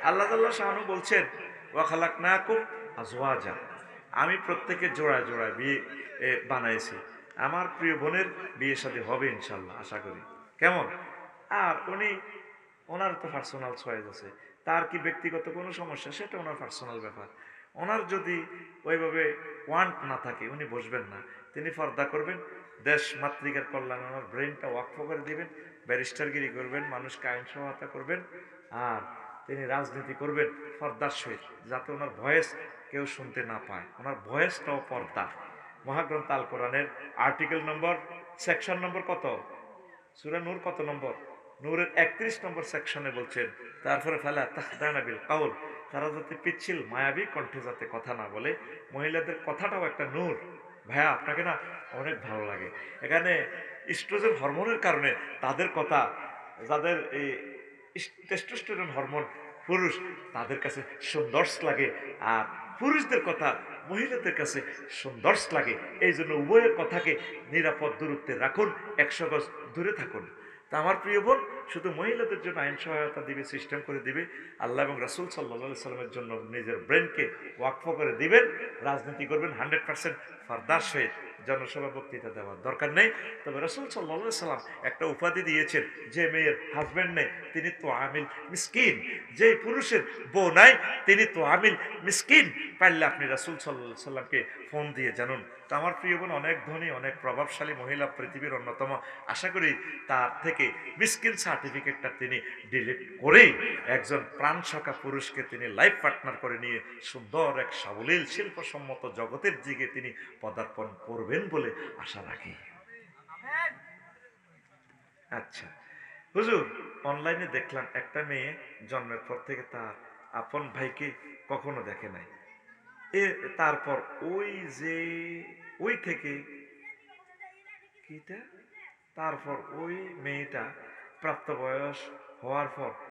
আল্লাহ তাআলা শানু বলছেন, ওয়া খালাকনাকুম আজওয়াজা, আমি প্রত্যেকে জোড়ায় জোড়ায় বিয়ে বানাইছি। আমার প্রিয় বোনের বিয়ে শাদী হবে ইনশাল্লাহ, আশা করি। কেমন? আর ওনার তো পার্সোনাল চয়েস আছে, তার কি ব্যক্তিগত কোনো সমস্যা, সেটা ওনার পার্সোনাল ব্যাপার। ওনার যদি ওইভাবে ওয়ান্ট না থাকে, উনি বসবেন না, তিনি পর্দা করবেন, দেশ মাতৃকার কল্যাণে ওনার ব্রেনটা ওয়াকফ করে দিবেন, ব্যারিস্টারগিরি করবেন, মানুষকে আইন সহায়তা করবেন, আর তিনি রাজনীতি করবেন পর্দার সহিত, যাতে ওনার ভয়েস কেউ শুনতে না পায়। ওনার ভয়েসটাও পর্দা। মহাগ্রন্থ আল কোরআনের আর্টিকেল নম্বর, সেকশন নম্বর কত? সূরা নূর কত নম্বর? নূরের 31 নম্বর সেকশনে বলছেন, তারপরে ফালা তাখদানা বিল কাউল, তারা যাতে পিচ্ছিল মায়াবী কণ্ঠে যাতে কথা না বলে। মহিলাদের কথাটাও একটা নূর। ভাইয়া আপনাকে না অনেক ভালো লাগে। এখানে ইস্ট্রোজেন হরমোনের কারণে তাদের কথা, যাদের এই টেস্টোস্টেরন হরমোন পুরুষ, তাদের কাছে সুন্দর লাগে। আর পুরুষদের কথা মহিলাদের কাছে সুন্দর লাগে। এই জন্য উভয়ের কথাকে নিরাপদ দূরত্বে রাখুন, 100 গজ দূরে থাকুন। তা আমার প্রিয় বোন, শুধু মহিলাদের জন্য আইন সহায়তা দিবে, সিস্টেম করে দিবে, আল্লাহ এবং রাসূল সাল্লাল্লাহু সাল্লামের জন্য নিজের ব্রেনকে ওয়াকফ করে দিবেন। রাজনীতি করবেন 100% ফারদার সহিত, জনসভা বক্তৃতা দেওয়ার দরকার নেই। তবে রাসূল সাল্লাল্লাহু সাল্লাম একটা উপাধি দিয়েছেন, যে মেয়ের হাজব্যান্ড নেই তিনি তো আমিল মিসকিন, যে পুরুষের বউ নাই তিনি তো আমিল মিসকিন। পারলে আপনি রাসূল সাল্লাল্লাহু সাল্লামকে ফোন দিয়ে জানুন। তো আমার প্রিয় বোন অনেক ধনী, অনেক প্রভাবশালী মহিলা, পৃথিবীর অন্যতম। আশা করি তার থেকে মিসকিন সার্টিফিকেটটা তিনি ডিলিট করেই একজন প্রাণসখা পুরুষকে তিনি লাইফ পার্টনার করে নিয়ে সুন্দর এক সাবলীল শিল্পসম্মত জগতের দিকে তিনি পদার্পণ করবেন বলে আশা রাখি। আচ্ছা হুজুর, অনলাইনে দেখলাম একটা মেয়ে জন্মের পর থেকে তার আপন ভাইকে কখনো দেখে নাই। তারপর ওই যে ওই থেকে কিটা, তারপর ওই মেয়েটা প্রাপ্তবয়স হওয়ার পর